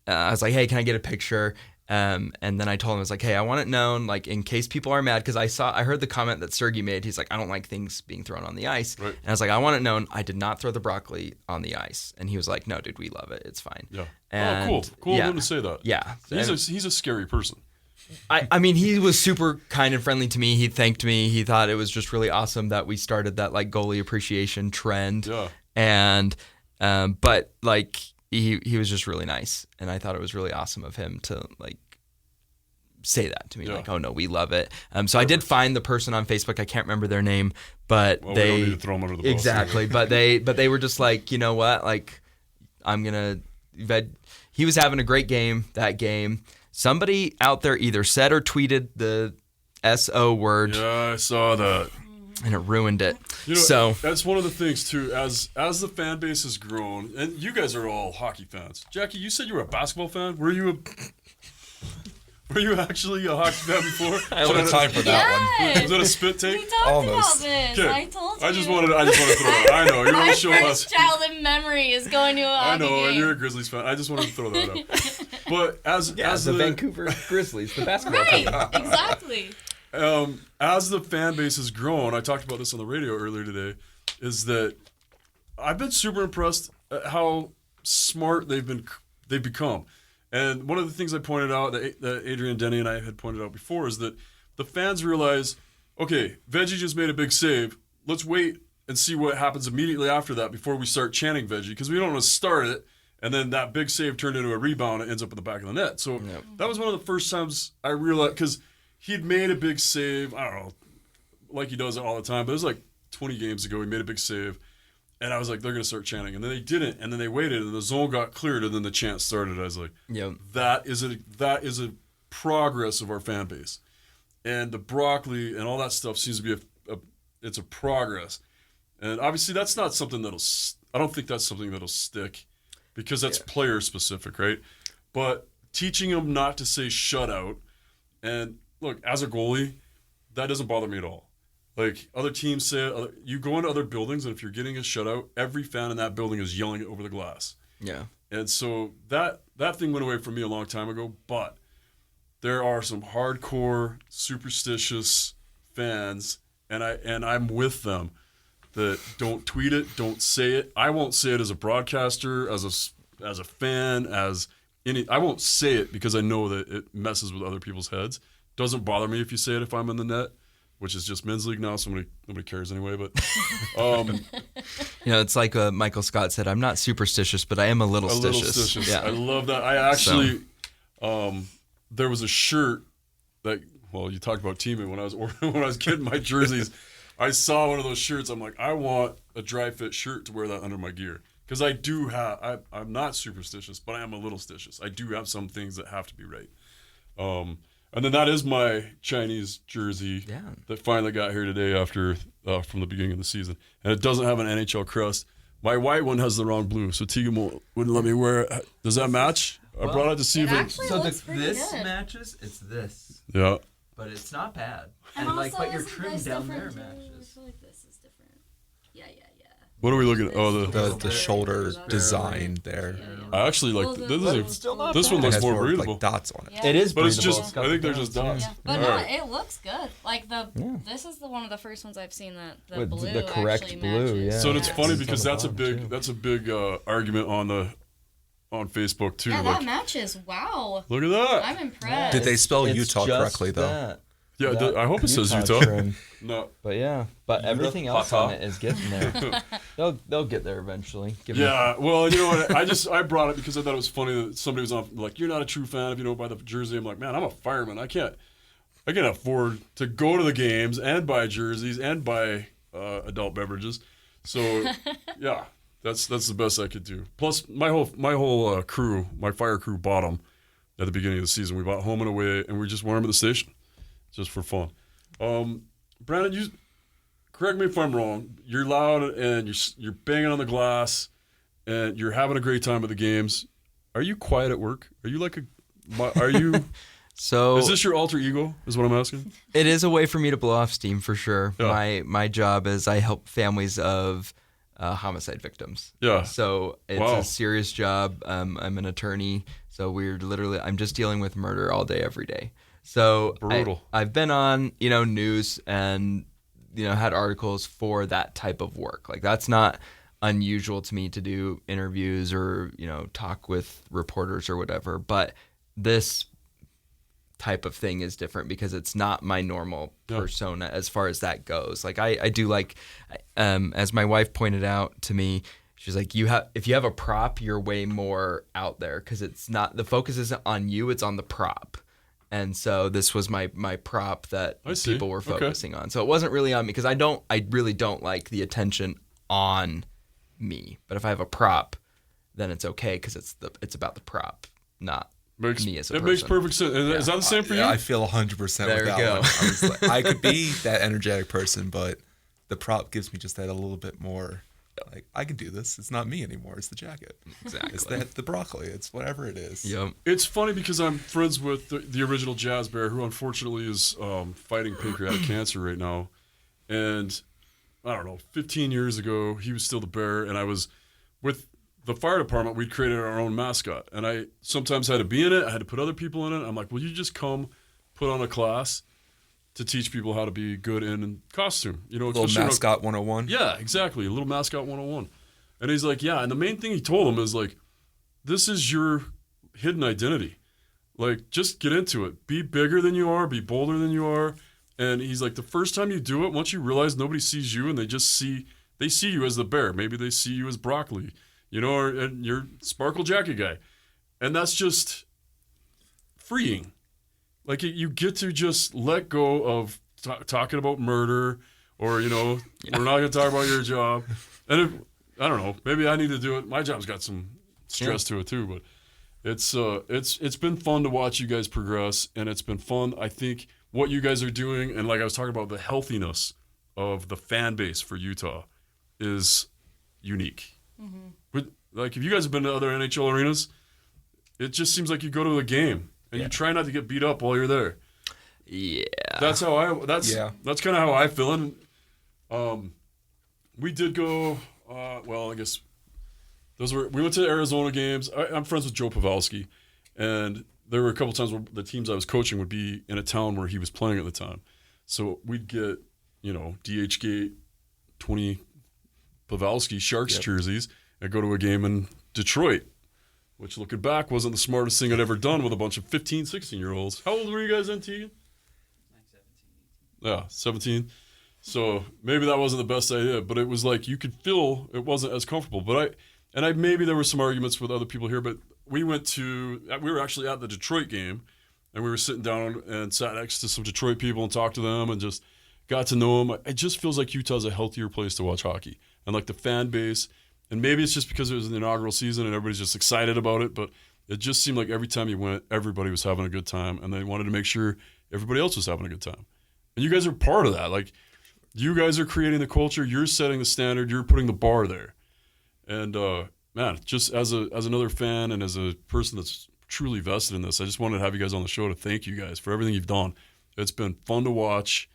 was like, hey, can I get a picture? And then I told him, I was like, hey, I want it known, like in case people are mad, because I heard the comment that Sergey made. He's like, I don't like things being thrown on the ice. Right. And I was like, I want it known, I did not throw the broccoli on the ice. And he was like, no, dude, we love it. It's fine. Yeah. And, Cool yeah. of him to say that. Yeah. He's a scary person. I mean, he was super kind and friendly to me. He thanked me. He thought it was just really awesome that we started that like goalie appreciation trend. Yeah. And but like he was just really nice, and I thought it was really awesome of him to like say that to me, like, oh no, we love it. So I did find the person on Facebook. I can't remember their name, but we they don't need to throw them under the bus. exactly. but they were just like, you know what, like I'm gonna. He was having a great game that game. Somebody out there either said or tweeted the SO word. Yeah, I saw that. And it ruined it. So that's one of the things too. As the fan base has grown, and you guys are all hockey fans. Jackie, you said you were a basketball fan. Were you actually a hockey fan before? I don't have time for that one. Was that a spit take? We talked Almost. about this. Okay. I told you. I just wanted to throw it out. I know you're My on the show first us. childhood memory is going to a hockey I know, game. and you're a Grizzlies fan. I just wanted to throw that out. But as the Vancouver Grizzlies, the basketball team. Right, exactly. As the fan base has grown, I talked about this on the radio earlier today, is that I've been super impressed at how smart they've become. And one of the things I pointed out that Adrian Denny and I had pointed out before is that the fans realize, okay, Veggie just made a big save. Let's wait and see what happens immediately after that before we start chanting Veggie, because we don't want to start it and then that big save turned into a rebound and ends up in the back of the net. So that was one of the first times I realized, because he'd made a big save, I don't know, like he does it all the time, but it was like 20 games ago he made a big save, and I was like, they're going to start chanting. And then they didn't, and then they waited, and the zone got cleared, and then the chant started. I was like, that is a progress of our fan base. And the broccoli and all that stuff seems to be it's a progress. And obviously that's not something I don't think that's something that'll stick, because that's player specific, right? But teaching them not to say shutout, and look, as a goalie, that doesn't bother me at all. Like, other teams say it, you go into other buildings, and if you're getting a shutout, every fan in that building is yelling it over the glass. Yeah. And so that thing went away from me a long time ago, but there are some hardcore, superstitious fans, and I'm with them, that don't tweet it, don't say it. I won't say it as a broadcaster, as a fan, I won't say it because I know that it messes with other people's heads. Doesn't bother me if you say it if I'm in the net, which is just men's league now, so nobody cares anyway. But it's like Michael Scott said, I'm not superstitious, but I am a little stitious. Yeah. I love that. I actually, there was a shirt that, well, you talked about teaming when I was getting my jerseys. I saw one of those shirts. I'm like, I want a dry fit shirt to wear that under my gear. Because I do have, I'm not superstitious, but I am a little stitious. I do have some things that have to be right. And then that is my Chinese jersey that finally got here today after from the beginning of the season. And it doesn't have an NHL crest. My white one has the wrong blue, so Tegan wouldn't let me wear it. Does that match? I brought it to see if it looks pretty this good. Matches. It's this. Yeah. But it's not bad. And like, also, but your isn't trim this down different there too? matches. I feel like this is different. Yeah. What are we looking at? Oh, the shoulder design there. I actually like this one It looks has more more breathable. like dots on it. Yeah. It is, But it's breathable. just, got I think the they're just dots, dots. But All no, right. it looks good. Like this is one of the first ones I've seen that the With blue the correct actually blue, matches. yeah. So it's funny It's because on the that's a bottom, big too. that's a big argument on Facebook too. Yeah, Like, that matches. Wow. look at that. I'm impressed. Did they spell It's Utah just correctly though? that. Yeah, That I hope it says Utah. trim. No. But everything else on it is getting there. They'll get there eventually. Yeah, well, you know what? I brought it because I thought it was funny that somebody was on like, you're not a true fan if you don't buy the jersey. I'm like, man, I'm a fireman. I can't afford to go to the games and buy jerseys and buy adult beverages. So yeah, that's the best I could do. Plus my whole crew, my fire crew, bought them at the beginning of the season. We bought home and away, and we just wore them at the station, just for fun. Brandon, you correct me if I'm wrong. You're loud and you're banging on the glass, and you're having a great time at the games. Are you quiet at work? Are you like Are you? So Is this your alter ego? Is what I'm asking. it is a way for me to blow off steam for sure. Yeah. My job is I help families of homicide victims. Yeah. So it's Wow. a serious job. I'm an attorney, so I'm just dealing with murder all day, every day. So Brutal. I've been on, news and, had articles for that type of work. Like that's not unusual to me to do interviews or, talk with reporters or whatever. But this type of thing is different because it's not my normal persona as far as that goes. Like I do like, as my wife pointed out to me, she's like, if you have a prop, you're way more out there because it's not, the focus isn't on you, it's on the prop. And so this was my prop that I see. people were Okay. focusing on. So it wasn't really on me because I really don't like the attention on me. But if I have a prop, then it's okay because it's about the prop, not me as a person. It makes perfect sense. Is that the same for you? Yeah, I feel 100% with There that you go. one. I was like, I could be that energetic person, but the prop gives me just that a little bit more. Like I can do this. It's not me anymore. It's the jacket. Exactly. It's the broccoli. It's whatever it is. Yep. It's funny because I'm friends with the original Jazz Bear, who unfortunately is fighting pancreatic cancer right now. And I don't know, 15 years ago, he was still the bear, and I was with the fire department. We'd created our own mascot, and I sometimes had to be in it. I had to put other people in it. I'm like, will you just come put on a class to teach people how to be good in costume? Little especially mascot 101. Yeah, exactly. A little mascot 101. And he's like, yeah. And the main thing he told him is like, this is your hidden identity. Like, just get into it. Be bigger than you are. Be bolder than you are. And he's like, the first time you do it, once you realize nobody sees you and they see you as the bear. Maybe they see you as broccoli, and you're sparkle jacket guy. And that's just freeing. Like, you get to just let go of talking about murder or, we're not going to talk about your job. And I don't know, maybe I need to do it. My job's got some stress to it too, but it's been fun to watch you guys progress, and it's been fun. I think what you guys are doing, and like I was talking about, the healthiness of the fan base for Utah is unique. Mm-hmm. But like, if you guys have been to other NHL arenas, it just seems like you go to a game and you try not to get beat up while you're there. Yeah. That's that's kind of how I feel. And we did go. I guess we went to the Arizona games. I'm friends with Joe Pavelski, and there were a couple times where the teams I was coaching would be in a town where he was playing at the time. So we'd get, DH Gate 20 Pavelski Sharks jerseys and go to a game in Detroit, which looking back wasn't the smartest thing I'd ever done with a bunch of 15, 16-year-olds. How old were you guys then, Tegan? Yeah, 17. So maybe that wasn't the best idea, but it was like you could feel it wasn't as comfortable. But maybe there were some arguments with other people here, but we were actually at the Detroit game, and we were sitting down and sat next to some Detroit people and talked to them and just got to know them. It just feels like Utah's a healthier place to watch hockey, and like the fan base. And maybe it's just because it was an inaugural season and everybody's just excited about it, but it just seemed like every time you went, everybody was having a good time, and they wanted to make sure everybody else was having a good time. And you guys are part of that. Like, you guys are creating the culture. You're setting the standard. You're putting the bar there. And man, just as another fan and as a person that's truly vested in this, I just wanted to have you guys on the show to thank you guys for everything you've done. It's been fun to watch.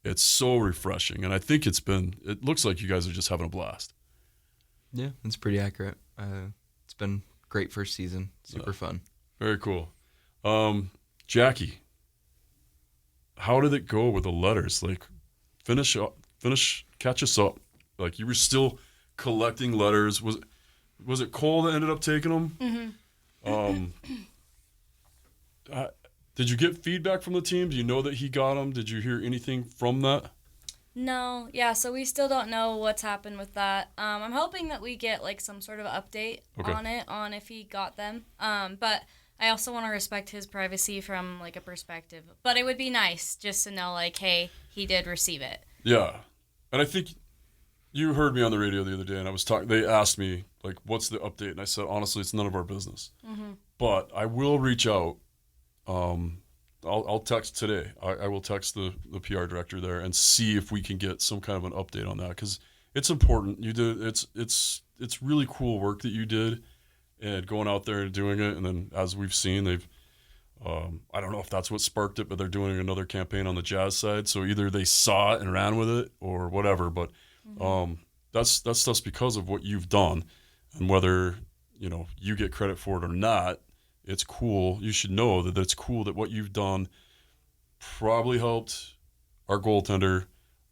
It's so refreshing, and I think it looks like you guys are just having a blast. Yeah, that's pretty accurate. It's been great first season. Super fun. Very cool. Jackie, how did it go with the letters? Like, catch us up. Like, you were still collecting letters. Was it Cole that ended up taking them? Mm-hmm. Did you get feedback from the team? Do you know that he got them? Did you hear anything from that? No, yeah, so we still don't know what's happened with that. I'm hoping that we get like some sort of update on if he got them. But I also want to respect his privacy from like a perspective. But it would be nice just to know like, hey, he did receive it. Yeah, and I think you heard me on the radio the other day, and I was talking. They asked me like, "What's the update?" And I said, honestly, it's none of our business. Mm-hmm. But I will reach out. I'll text today. I will text the PR director there and see if we can get some kind of an update on that, because it's important. You did it's really cool work that you did, and going out there and doing it. And then as we've seen, they've I don't know if that's what sparked it, but they're doing another campaign on the Jazz side. So either they saw it and ran with it or whatever. But that's because of what you've done, and whether you get credit for it or not. It's cool. You should know that it's cool that what you've done probably helped our goaltender,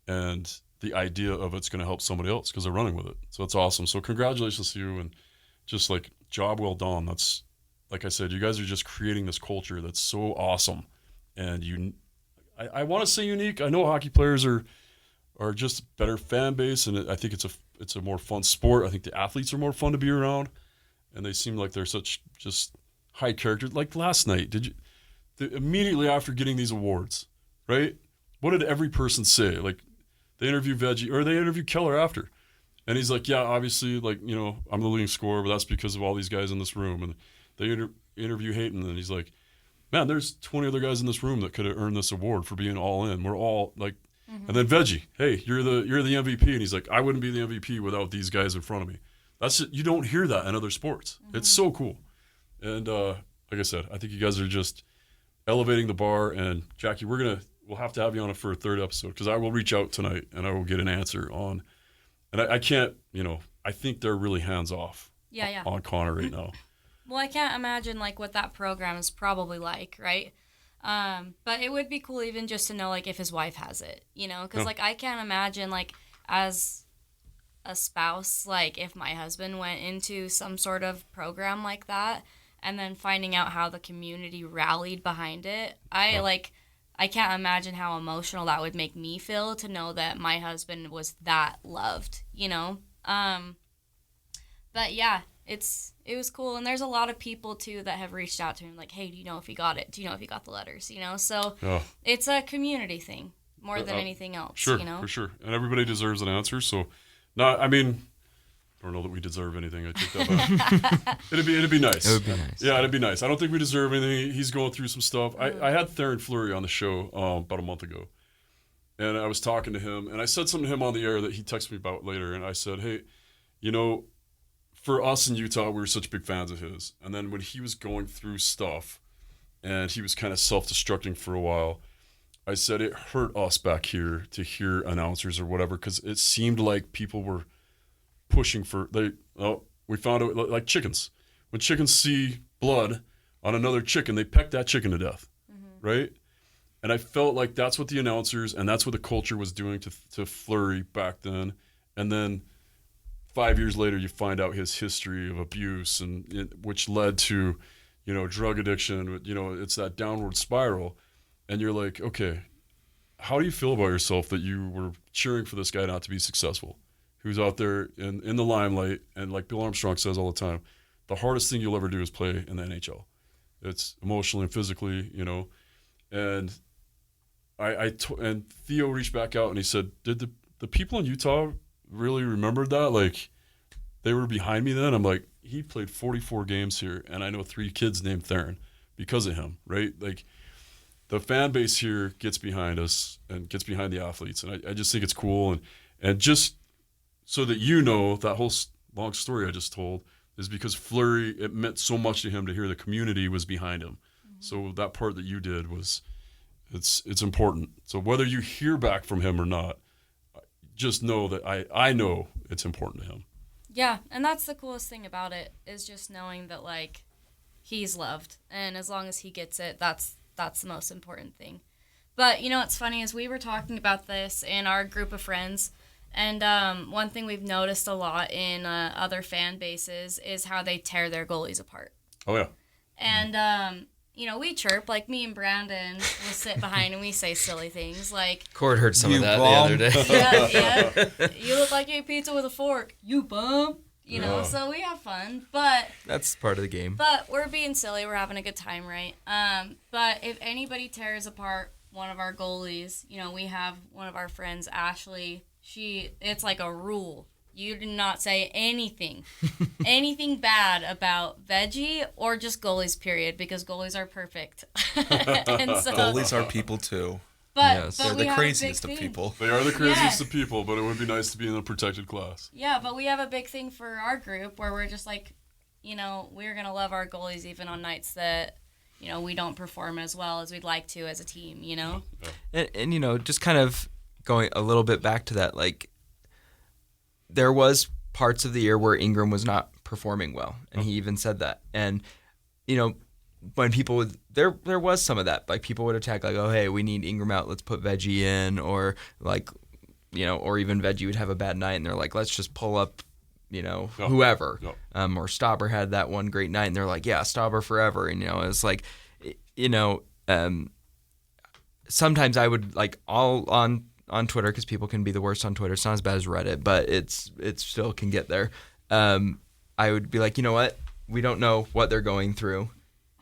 and the idea of it's going to help somebody else because they're running with it. So it's awesome. So congratulations to you, and just like job well done. That's, like I said, you guys are just creating this culture that's so awesome. And I want to say unique. I know hockey players are just a better fan base, and I think it's a more fun sport. I think the athletes are more fun to be around, and they seem like they're such just high characters. Like last night, immediately after getting these awards, right? What did every person say? Like, they interviewed Veggie, or they interviewed Keller after, and he's like, yeah, obviously, like, I'm the leading scorer, but that's because of all these guys in this room. And they interview Hayton, and he's like, man, there's 20 other guys in this room that could have earned this award for being all in. We're all like, and then Veggie, hey, you're the MVP, and he's like, I wouldn't be the MVP without these guys in front of me. You don't hear that in other sports. It's so cool. And like I said, I think you guys are just elevating the bar. And Jackie, we'll have to have you on it for a third episode, because I will reach out tonight and I will get an answer on. And I can't, I think they're really hands off. On Connor right now. Well, I can't imagine like what that program is probably like, right? But it would be cool even just to know like if his wife has it, because like I can't imagine like as a spouse, like if my husband went into some sort of program like that, and then finding out how the community rallied behind it. I can't imagine how emotional that would make me feel to know that my husband was that loved, But yeah, it was cool. And there's a lot of people too that have reached out to him like, hey, do you know if he got it? Do you know if he got the letters? So it's a community thing more than anything else. Sure, for sure. And everybody deserves an answer. So I don't know that we deserve anything. I take that back. It'd be nice. It would be nice. Yeah, it'd be nice. I don't think we deserve anything. He's going through some stuff. I had Theron Fleury on the show about a month ago, and I was talking to him, and I said something to him on the air that he texted me about later, and I said, hey, for us in Utah, we were such big fans of his, and then when he was going through stuff, and he was kind of self-destructing for a while, I said it hurt us back here to hear announcers or whatever, because it seemed like people were pushing for we found out like chickens. When chickens see blood on another chicken, they peck that chicken to death, right? And I felt like that's what the announcers and that's what the culture was doing to Fleury back then. And then 5 years later, you find out his history of abuse, and which led to, drug addiction. It's that downward spiral, and you're like, okay, how do you feel about yourself that you were cheering for this guy not to be successful? Who's out there in the limelight, and like Bill Armstrong says all the time, the hardest thing you'll ever do is play in the NHL. It's emotionally and physically, And and Theo reached back out and he said, did the people in Utah really remember that? Like, they were behind me then? I'm like, he played 44 games here, and I know 3 kids named Theron because of him, right? Like, the fan base here gets behind us and gets behind the athletes, and I just think it's cool. And just so that that whole long story I just told is because Fleury, it meant so much to him to hear the community was behind him. So that part that you did it's important. So whether you hear back from him or not, just know that I know it's important to him. Yeah, and that's the coolest thing about it is just knowing that like he's loved, and as long as he gets it, that's the most important thing. But you know what's funny is we were talking about this in our group of friends, and one thing we've noticed a lot in other fan bases is how they tear their goalies apart. Oh yeah. And you know, we chirp, like me and Brandon will sit behind and we say silly things like, Cord heard some You of that bum. the other day. yeah, you look like you ate pizza with a fork, you bum. You know, so we have fun, but That's part of the game. we're being silly. We're having a good time, right? But if anybody tears apart one of our goalies, you know, we have one of our friends, Ashley. It's like a rule. You do not say anything bad about Veggie or just goalies, period, because goalies are perfect. And so, Goalies are people too. but, Yes. but They're we the have a craziest big of thing. people. They are the craziest Yeah. of people, but it would be nice to be in the protected class. Yeah, but we have a big thing for our group where we're just like, you know, we're going to love our goalies even on nights that, you know, we don't perform as well as we'd like to as a team, you know? And you know, just kind of going a little bit back to that, like there was parts of the year where Ingram was not performing well, and he even said that. And you know, when people would there was some of that, like people would attack like, oh hey, we need Ingram out, let's put Veggie in, or like, you know, or even Veggie would have a bad night and they're like, let's just pull up, you know, whoever. Or Stauber had that one great night and they're like, yeah, Stauber forever. And you know, it's like, you know, sometimes I would like all on Twitter, because people can be the worst on Twitter. It's not as bad as Reddit, but it still can get there. I would be like, you know what? We don't know what they're going through.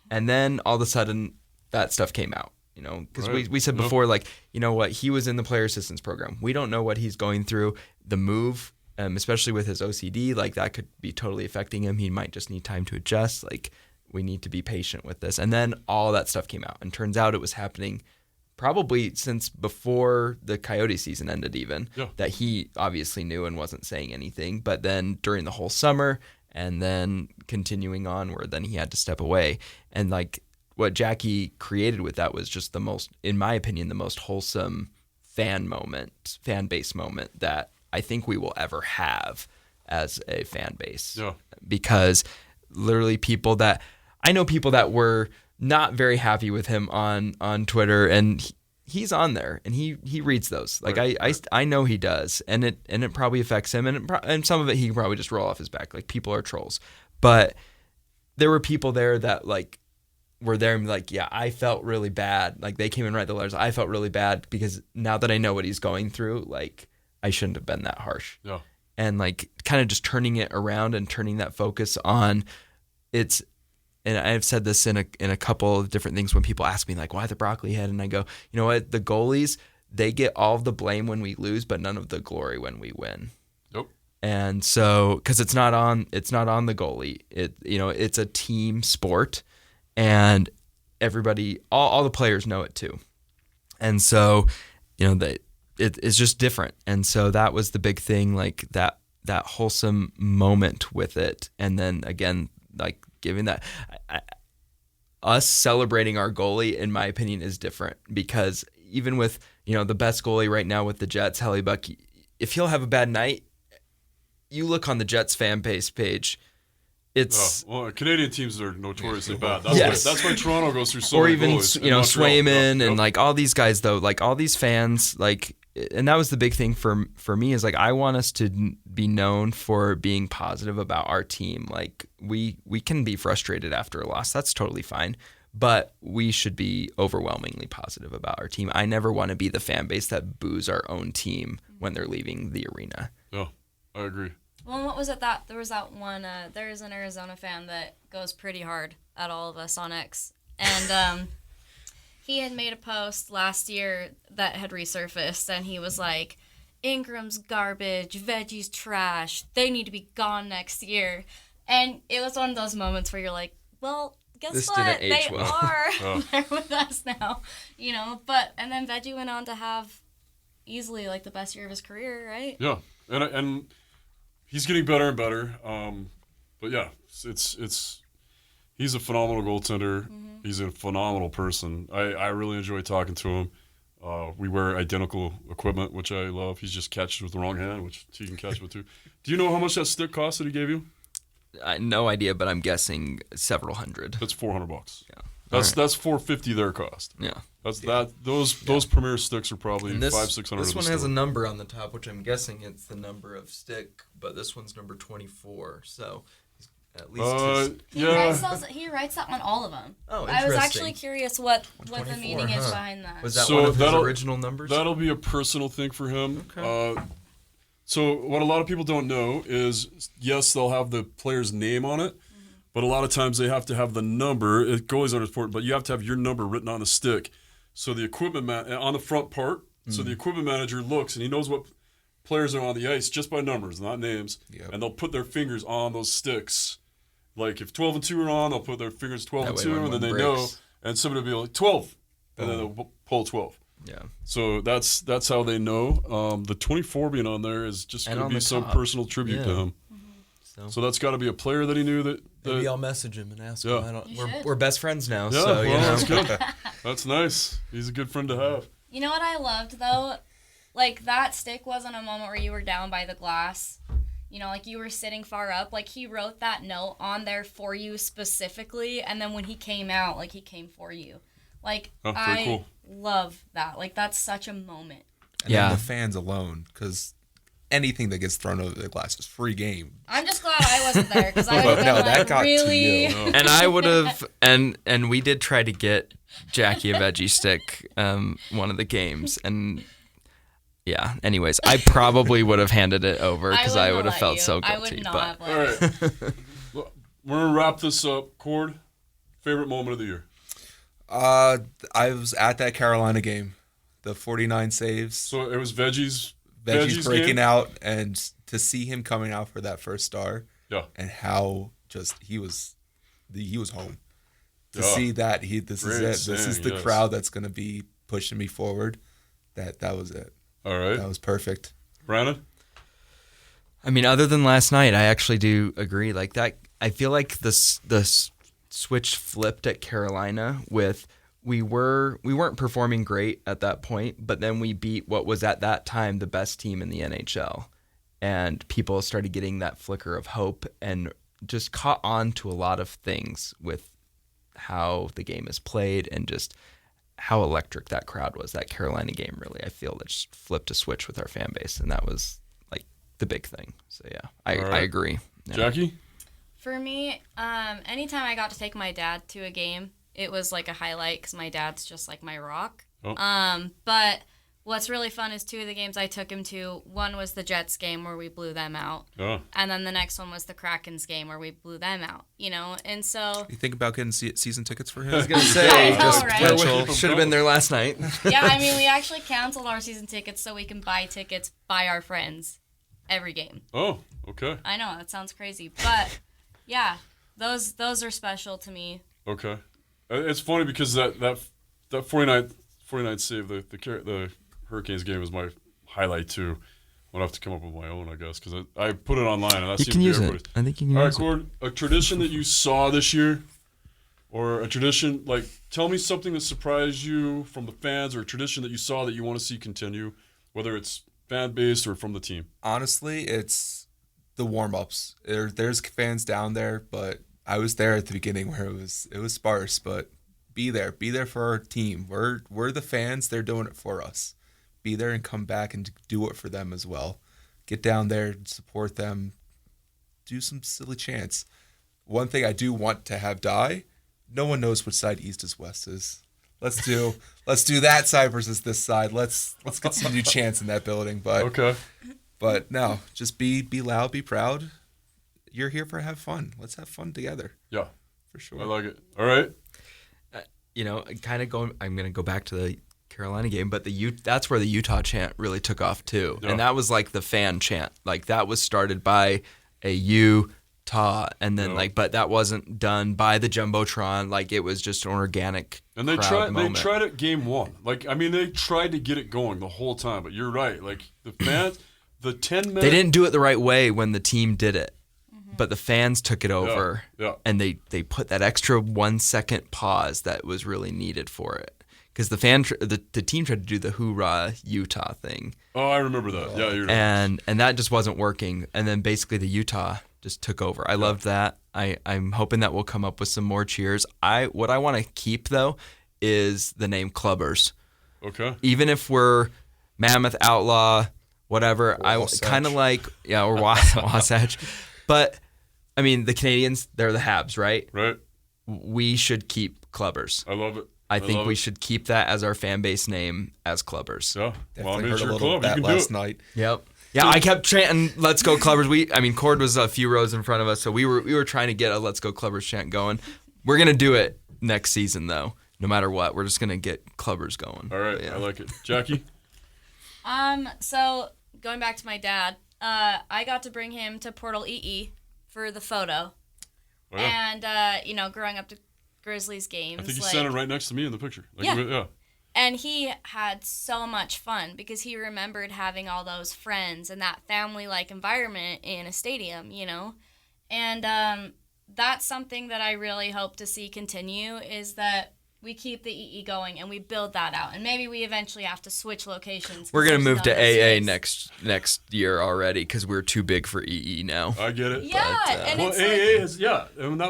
And then all of a sudden that stuff came out, you know, because we said before, like, you know what? He was in the player assistance program. We don't know what he's going through. The move, especially with his OCD, like that could be totally affecting him. He might just need time to adjust. Like, we need to be patient with this. And then all that stuff came out, and turns out it was happening probably since before the Coyote season ended even, that he obviously knew and wasn't saying anything. But then during the whole summer and then continuing on where then he had to step away. And like what Jackie created with that was just the most, in my opinion, the most wholesome fan base moment that I think we will ever have as a fan base. Yeah. Because literally I know people that were not very happy with him on Twitter, and he's on there and he reads those. Like I know he does, and it probably affects him, and some of it he can probably just roll off his back. Like, people are trolls, but there were people there that like were there and be like, yeah, I felt really bad. Like, they came and write the letters. I felt really bad because now that I know what he's going through, like, I shouldn't have been that harsh. Yeah. And like kind of just turning it around and turning that focus on it's. And I've said this in a couple of different things when people ask me, like, why the broccoli head? And I go, you know what? The goalies, they get all of the blame when we lose, but none of the glory when we win. Nope. And so, because it's not on the goalie. It's a team sport, and everybody, all the players know it too. And so, you know, it's just different. And so that was the big thing, like that wholesome moment with it. And then again, like, giving that, us celebrating our goalie, in my opinion, is different, because even with, you know, the best goalie right now with the Jets, Hellebuck, if he'll have a bad night, you look on the Jets fan base page, it's Canadian teams are notoriously bad. That's why Toronto goes through so or many even goalies. you know, Montreal. Swayman Yep. and like all these guys though, like all these fans, like, and that was the big thing for me, is like, I want us to be known for being positive about our team. Like, we can be frustrated after a loss. That's totally fine. But we should be overwhelmingly positive about our team. I never want to be the fan base that boos our own team when they're leaving the arena. Yeah, I agree. Well, what was it that there was that one? There is an Arizona fan that goes pretty hard at all of us on X, and he had made a post last year that had resurfaced, and he was like, "Ingram's garbage, Veggie's trash. They need to be gone next year." And it was one of those moments where you're like, "Well, guess This what? didn't age They well." are there with us now, you know." But and then Veggie went on to have easily like the best year of his career, right? Yeah, and he's getting better and better. But yeah, it's he's a phenomenal goaltender. Mm-hmm. He's a phenomenal person. I really enjoy talking to him. We wear identical equipment, which I love. He's just catches with the wrong hand, which he can catch with too. Do you know how much that stick cost that he gave you? No idea, but I'm guessing several hundred. That's $400. Yeah. That's All right. that's $450 their cost. Yeah. That's that. Those Premier sticks are probably And this, $500-$600. This one has a number on the top, which I'm guessing it's the number of stick, but this one's number 24. So at least He writes that on all of them. Oh, I was interesting. actually curious what the 24, meaning is behind that. Was that So one of his that'll- original numbers? That'll be a personal thing for him. Okay. So what a lot of people don't know is, yes, they'll have the player's name on it, but a lot of times they have to have the number. It goes on important, but you have to have your number written on the stick. So the equipment on the front part. So the equipment manager looks and he knows what players are on the ice just by numbers, not names. Yep. And they'll put their fingers on those sticks. Like if 12 and 2 are on, they'll put their fingers 12 and That 2, way when and then one they know. breaks. And somebody will be like 12, and then they'll pull 12. Yeah. So that's how they know. The 24 being on there is just And going to on be the some top. personal tribute to Yeah. him. So, So that's got to be a player that he knew that. maybe I'll message him and ask Yeah. him. I don't, You we're, should. we're best friends now, Yeah, so well, you know. that's good. That's nice. He's a good friend to have. You know what I loved though? Like that stick wasn't a moment where you were down by the glass. You know, like you were sitting far up. Like he wrote that note on there for you specifically, and then when he came out, like he came for you. Like Oh, very I cool. love that. Like that's such a moment. And Yeah. then the fans alone, because anything that gets thrown over the glass is free game. I'm just glad I wasn't there because I would But have no, been that like, got to really. you. And I would have, and we did try to get Jackie a veggie stick one of the games, and yeah. Anyways, I probably would have handed it over because I would have felt so I guilty. would not But have All let you. right. Well, we're going to wrap this up. Cord, favorite moment of the year? I was at that Carolina game, the 49 saves, So it was Veggies breaking game? out, and to see him coming out for that first star, Yeah. and how just he was home. To Yeah. see that this is Great it. This is saying, the yes. crowd that's going to be pushing me forward. That was it. All right. That was perfect. Brandon? I mean, other than last night, I actually do agree. Like that, I feel like the switch flipped at Carolina with we weren't performing great at that point, but then we beat what was at that time the best team in the NHL, and people started getting that flicker of hope and just caught on to a lot of things with how the game is played and just how electric that crowd was. That Carolina game really, I feel, that just flipped a switch with our fan base, and that was like the big thing. So yeah, I All right. agree. Yeah. Jackie? For me, anytime I got to take my dad to a game, it was like a highlight because my dad's just like my rock. Oh. But what's really fun is two of the games I took him to. One was the Jets game where we blew them out, Yeah. and then the next one was the Krakens game where we blew them out. You know, and so You think about getting season tickets for him? I was gonna say, I know, just right? potential. Should have been there last night. yeah, I mean, we actually canceled our season tickets so we can buy tickets by our friends every game. Oh, okay. I know that sounds crazy, but yeah, those are special to me. Okay. It's funny because that 49 save, the Hurricanes game is my highlight too. I'll have to come up with my own, I guess, because I put it online and that You seems can to be use it. everybody's. I think you can All right, use it. Cord, a tradition that you saw this year, or a tradition, like, tell me something that surprised you from the fans, or a tradition that you saw that you want to see continue, whether it's fan-based or from the team. Honestly, it's the warm-ups. There's fans down there, but I was there at the beginning where it was sparse, but be there for our team. We're the fans, they're doing it for us. Be there and come back and do it for them as well. Get down there, support them, do some silly chants. One thing I do want to have die, no one knows which side east is west is. Let's do that side versus this side. Let's get some new chants in that building, but Okay. But no, just be loud, be proud. You're here for have fun. Let's have fun together, Yeah, for sure. I like it. All right. You know, kind of going. I'm gonna go back to the Carolina game, but that's where the Utah chant really took off too, Yeah. and that was like the fan chant. Like that was started by a Utah, and then Yeah. but that wasn't done by the jumbotron. Like it was just an organic. And they crowd moment. They tried it game one. Like, I mean, they tried to get it going the whole time. But you're right. Like the fans, the 10-minute. They didn't do it the right way when the team did it, but the fans took it over, yeah. and they put that extra 1 second pause that was really needed for it. because the team tried to do the Hoorah Utah thing. Oh, I remember that. Yeah, you're right. And that just wasn't working. And then basically the Utah just took over. I loved that. I'm hoping that we'll come up with some more cheers. What I want to keep though is the name Clubbers. Okay. Even if we're Mammoth, Outlaw, whatever, Wasatch. I kind of like or Wasatch. But I mean, the Canadians, they're the Habs, right? Right. We should keep Clubbers. I love it. I think love we it. should keep that as our fan base name as Clubbers. Yeah. Well, I Definitely made heard a your little club. of that You can do last it. night. Yep. Yeah, I kept chanting "Let's go Clubbers." Cord was a few rows in front of us, so we were trying to get a "Let's go Clubbers" chant going. We're gonna do it next season, though. No matter what, we're just gonna get Clubbers going. All right. Yeah. I like it. Jackie? So going back to my dad, I got to bring him to Portal EE for the photo. Oh, yeah. And growing up to Grizzlies games. I think he's like, standing right next to me in the picture. Like, Yeah. yeah. And he had so much fun because he remembered having all those friends and that family-like environment in a stadium, And that's something that I really hope to see continue is that we keep the EE going and we build that out. And maybe we eventually have to switch locations. We're gonna move to There's AA no space. next year already because we're too big for EE now. I get it. Yeah, and Well, it's AA has, yeah. I mean,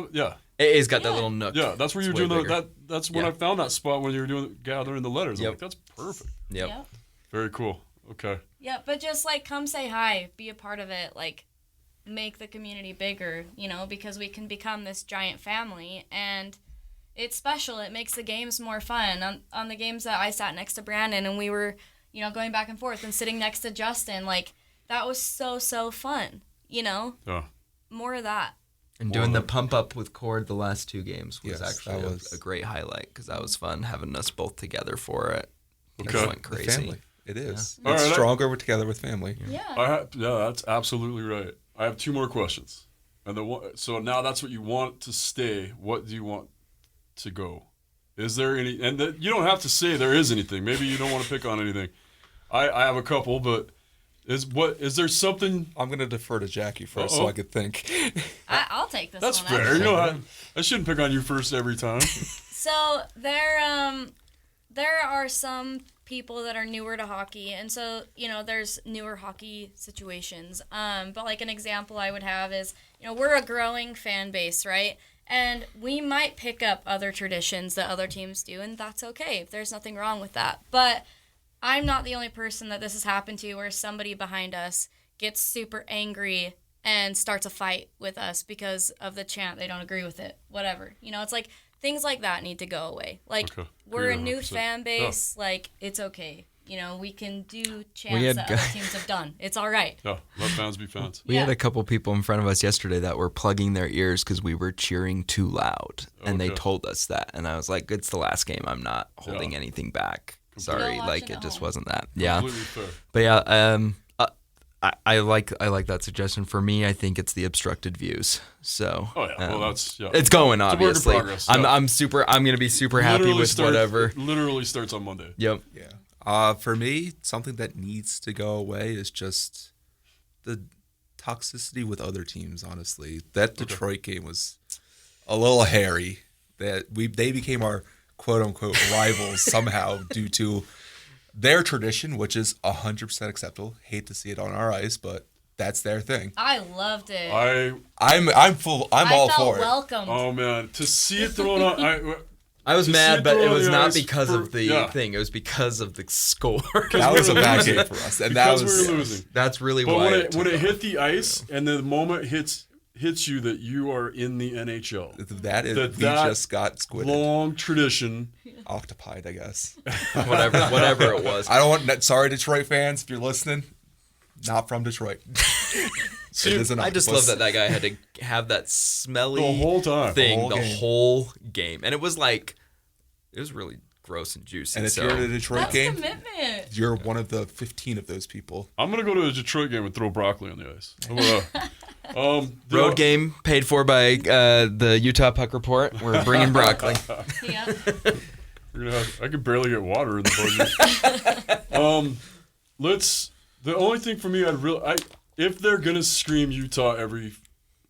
AA's got that Yeah. little nook. Yeah, that's where you It's were way doing bigger. that's when Yeah. I found that spot when you were gathering the letters. I'm Yep. like, that's perfect. Yep. Yep. Very cool. Okay. Yeah, but just come say hi, be a part of it, make the community bigger, because we can become this giant family and it's special. It makes the games more fun. On the games that I sat next to Brandon and we were, going back and forth and sitting next to Justin, that was so fun, Yeah. More of that. And doing the pump up with Cord the last two games was Yes, actually that was- a great highlight because that was fun having us both together for it. Okay. It went The crazy. family. It is. All It's right, stronger we're together with family. Yeah. Yeah, that's absolutely right. I have two more questions. And so now that's what you want to stay. What do you want to go? Is there any, and you don't have to say there is anything. Maybe you don't want to pick on anything. I have a couple, but is there something? I'm going to defer to Jackie first Uh-oh. so I could think. I'll take this That's one. fair. actually. I shouldn't pick on you first every time. So there are some people that are newer to hockey, and so there's newer hockey situations. But an example I would have is we're a growing fan base, right? And we might pick up other traditions that other teams do, and that's okay. There's nothing wrong with that. But I'm not the only person that this has happened to, where somebody behind us gets super angry and starts a fight with us because of the chant. They don't agree with it. Whatever. It's things like that need to go away. Okay. We're a Agree new 100%. fan base. It's okay. We can do We chants had that gu- other teams have done. It's all right. Yeah, let fans be fans. We had Yeah. a couple people in front of us yesterday that were plugging their ears because we were cheering too loud, and they Okay. told us that. And I was like, "It's the last game. I'm not holding Yeah. anything back. Completely. Sorry, Don't watch it it at just home. wasn't that." Yeah, Completely fair. but yeah, I like that suggestion. For me, I think it's the obstructed views. So, Oh yeah. Well, that's yeah. it's going It's a work in obviously. progress, yeah. I'm gonna be super happy Literally with whatever. It literally starts on Monday. Yep. Yeah. For me, something that needs to go away is just the toxicity with other teams, honestly. That Detroit game was a little hairy. They became our quote unquote rivals somehow due to their tradition, which is 100% acceptable. Hate to see it on our ice, but that's their thing. I loved it. I'm all I felt for it. welcomed. Oh man, to see it thrown on. I was To see mad, it but thrown it on was the not ice because for- of the yeah. thing. It was because of the score. That was a we were bad losing. game for us, and that Because was we were losing. That's really But why. when it hit the ice and the moment hits you that you are in the NHL. that is. That We that just got squidded, Long tradition. octopied, I guess. whatever it was. I don't want. Sorry, Detroit fans, if you're listening, not from Detroit. See, It is an I just octopus. love that guy had to have that smelly The whole time. thing The the whole whole game, and it was really gross and juicy. And if so. you're at a Detroit That's game, commitment. you're one of the 15 of those people. I'm gonna go to a Detroit game and throw broccoli on the ice. The Road game paid for by the Utah Puck Report. We're bringing broccoli. Yeah. I could barely get water in the budget. The only thing for me, if they're gonna scream Utah every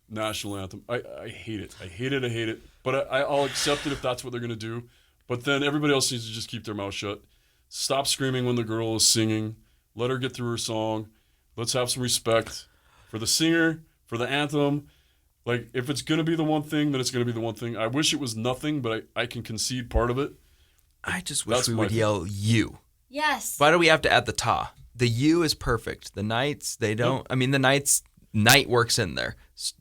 national anthem, I hate it. I hate it. But I'll accept it if that's what they're gonna do. But then everybody else needs to just keep their mouth shut. Stop screaming when the girl is singing. Let her get through her song. Let's have some respect for the singer, for the anthem. Like, if it's going to be the one thing, then it's going to be the one thing. I wish it was nothing, but I can concede part of it. I just wish That's we my would thing. yell "you." Yes. Why do we have to add the "ta"? The "you" is perfect. The Knights, they don't. I mean, the Knights, night works in there.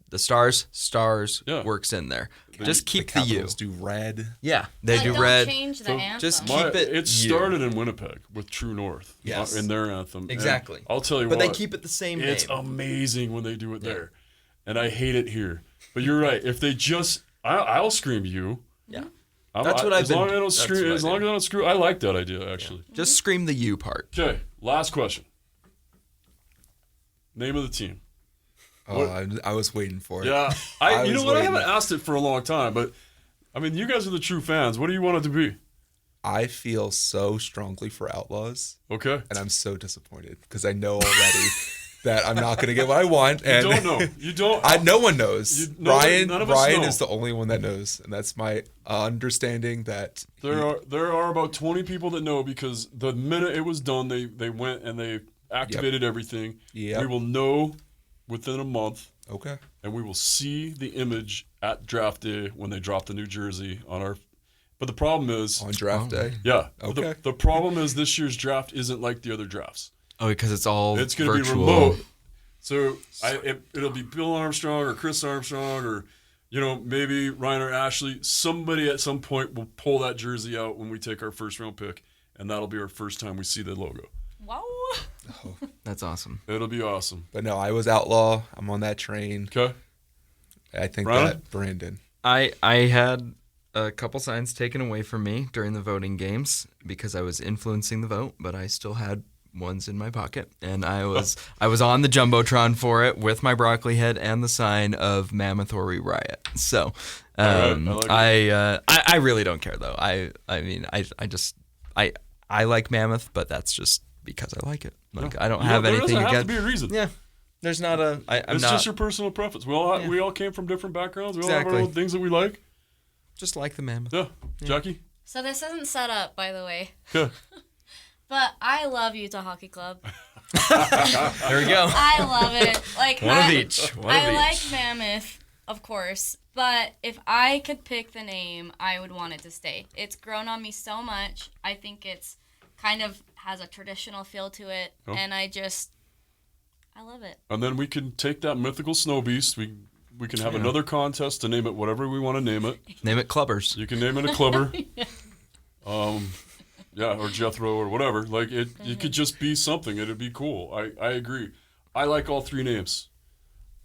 The stars Yeah. works in there. Just keep the the "you." Capitals do red. Yeah, they Like, do don't red. change the So anthem. just My- keep it. It you. started in Winnipeg with True North. Yes. In their anthem. And Exactly. I'll tell you But what. they keep it the same It's name. amazing when they do it there. And I hate it here. But you're right. If they just, I'll scream you. Yeah. I'm, That's what I've as been- long as I don't that's scream, what I as long do. as I don't screw, I like that idea actually. Just scream the "you" part. Okay, last question. Name of the team. Oh, I was waiting for it. Yeah, I you know was what? I waiting. haven't asked it for a long time, but I mean, you guys are the true fans. What do you want it to be? I feel so strongly for Outlaws, Okay. and I'm so disappointed because I know already that I'm not going to get what I want. You And don't know. You don't. No one knows. None of us Ryan know. is the only one that knows, and that's my understanding. That There are about 20 people that know because the minute it was done, they went and they activated everything. Yep. We will know within a month, okay. and we will see the image at draft day when they drop the new jersey on our. But the problem is, On draft day. yeah. Okay. The problem is this year's draft isn't like the other drafts. Oh, because it's all It's going to be virtual. remote. So it'll be Bill Armstrong or Chris Armstrong or, maybe Ryan or Ashley. Somebody at some point will pull that jersey out when we take our first round pick, and that'll be our first time we see the logo. Wow. That's awesome. It'll be awesome. But no, I was Outlaw. I'm on that train. Okay. I think Ryan? that Brandon. I had a couple signs taken away from me during the voting games because I was influencing the vote, but I still had ones in my pocket, and I was on the jumbotron for it with my broccoli head and the sign of Mammoth or We Riot. So I really don't care though. I mean I like Mammoth, but that's just because I like it. Like I don't have there anything doesn't have against. to be a reason. Yeah, there's not a. I'm It's not just your personal preference. We all came from different backgrounds. We all have Exactly. our own things that we like. just like the Mammoth. Yeah. Jackie? So this isn't set up, by the way. Okay. But I love Utah Hockey Club. There we go. I love it. Like One of each. One I of each. like Mammoth, of course, but if I could pick the name, I would want it to stay. It's grown on me so much. I think it's kind of has a traditional feel to it, Oh. and I love it. And then we can take that mythical snow beast. We can have another contest to name it whatever we want to name it. Name it Clubbers. You can name it a clubber. Or Jethro or whatever. Like it could just be something. It'd be cool. I agree. I like all three names.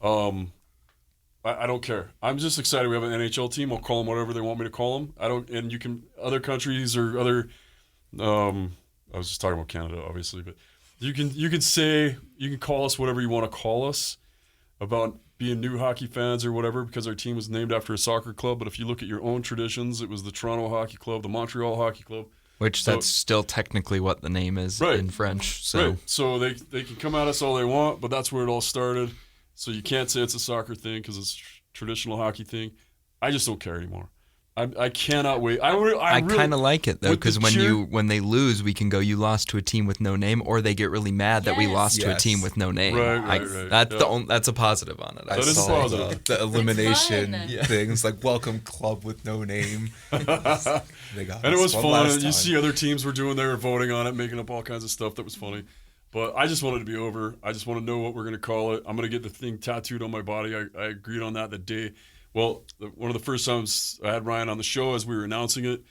I don't care. I'm just excited we have an NHL team. I'll call them whatever they want me to call them. And you can, other countries or other, I was just talking about Canada, obviously, but you can call us whatever you want to call us about being new hockey fans or whatever, because our team was named after a soccer club. But if you look at your own traditions, it was the Toronto Hockey Club, the Montreal Hockey Club. Which that's still technically what the name is Right. in French. So Right. So they can come at us all they want, but that's where it all started. So you can't say it's a soccer thing because it's a traditional hockey thing. I just don't care anymore. I cannot wait. I really, kind of like it though, with the because cheer- when they lose, we can go, "You lost to a team with no name," or they get really mad that we Yes. lost to a Yes. team with no name. Right, That's yeah. that's a positive on it. I That is a saw positive. the elimination fun. Yeah. things like welcome club with no name. They got And it us was one fun. last And you time. see other teams were doing their voting on it, making up all kinds of stuff that was funny. But I just wanted to be over. I just want to know what we're going to call it. I'm going to get the thing tattooed on my body. I agreed on that the day. Well, one of the first times I had Ryan on the show as we were announcing it,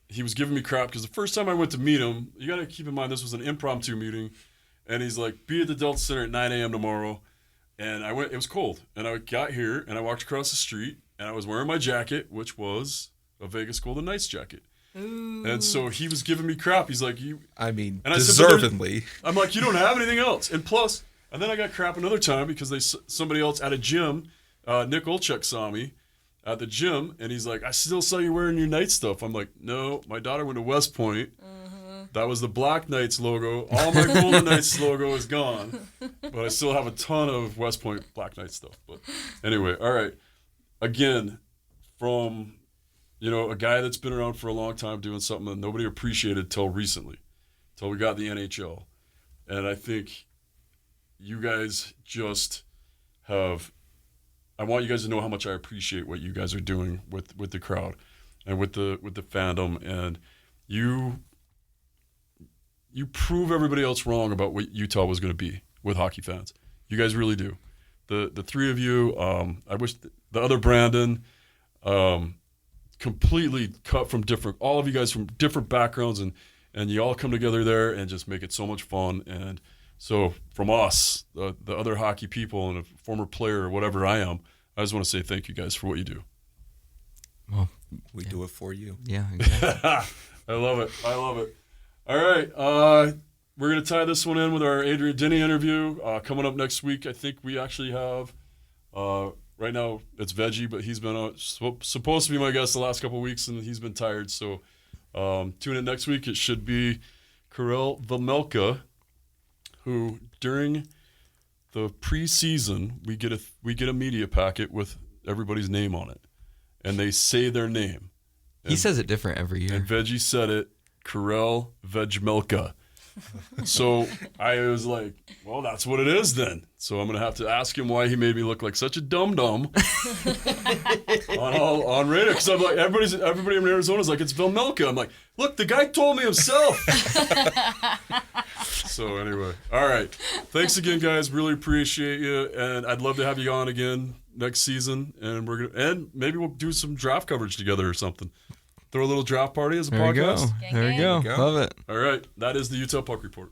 he was giving me crap because the first time I went to meet him, you got to keep in mind this was an impromptu meeting. And he's like, be at the Delta Center at 9 a.m. tomorrow. And I went, it was cold. And I got here and I walked across the street and I was wearing my jacket, which was a Vegas Golden Knights jacket. Ooh. And so he was giving me crap. He's like, I mean, And I said, but deservedly. I'm like, you don't have anything else. And plus, and then I got crap another time because somebody else at a gym, Nick Olchek saw me at the gym, and he's like, I still saw you wearing your Knights stuff. I'm like, no, my daughter went to West Point. That was the Black Knights logo. All my Golden Knights logo is gone. But I still have a ton of West Point Black Knights stuff. But anyway, all right. Again, from a guy that's been around for a long time doing something that nobody appreciated till recently, till we got the NHL. And I think you guys just have, I want you guys to know how much I appreciate what you guys are doing with the crowd and with the fandom. And you prove everybody else wrong about what Utah was going to be with hockey fans. You guys really do. The three of you, I wish the other Brandon, completely cut from all of you guys from different backgrounds, and you all come together there and just make it so much fun. And so from us, the other hockey people and a former player or whatever I am, I just want to say thank you guys for what you do. Well, We do it for you. yeah, exactly. I love it. All right. We're going to tie this one in with our Adrian Denny interview coming up next week. I think we actually have, right now it's Veggie, but he's been supposed to be my guest the last couple of weeks, and he's been tired. So tune in next week. It should be Karel Vejmelka, who during the preseason we get a media packet with everybody's name on it, and they say their name. He says it different every year. And Veggie said it, Karel Vejmelka. So I was like, well, that's what it is then. So I'm going to have to ask him why he made me look like such a dum-dum on radio. Because I'm like, everybody in Arizona is like, it's Vejmelka. I'm like, look, the guy told me himself. So anyway, all right. Thanks again, guys. Really appreciate you. And I'd love to have you on again next season. And maybe we'll do some draft coverage together or something. Throw a little draft party as a podcast. There we go. Gang, There we gang. go. Love it. All right. That is the Utah Puck Report.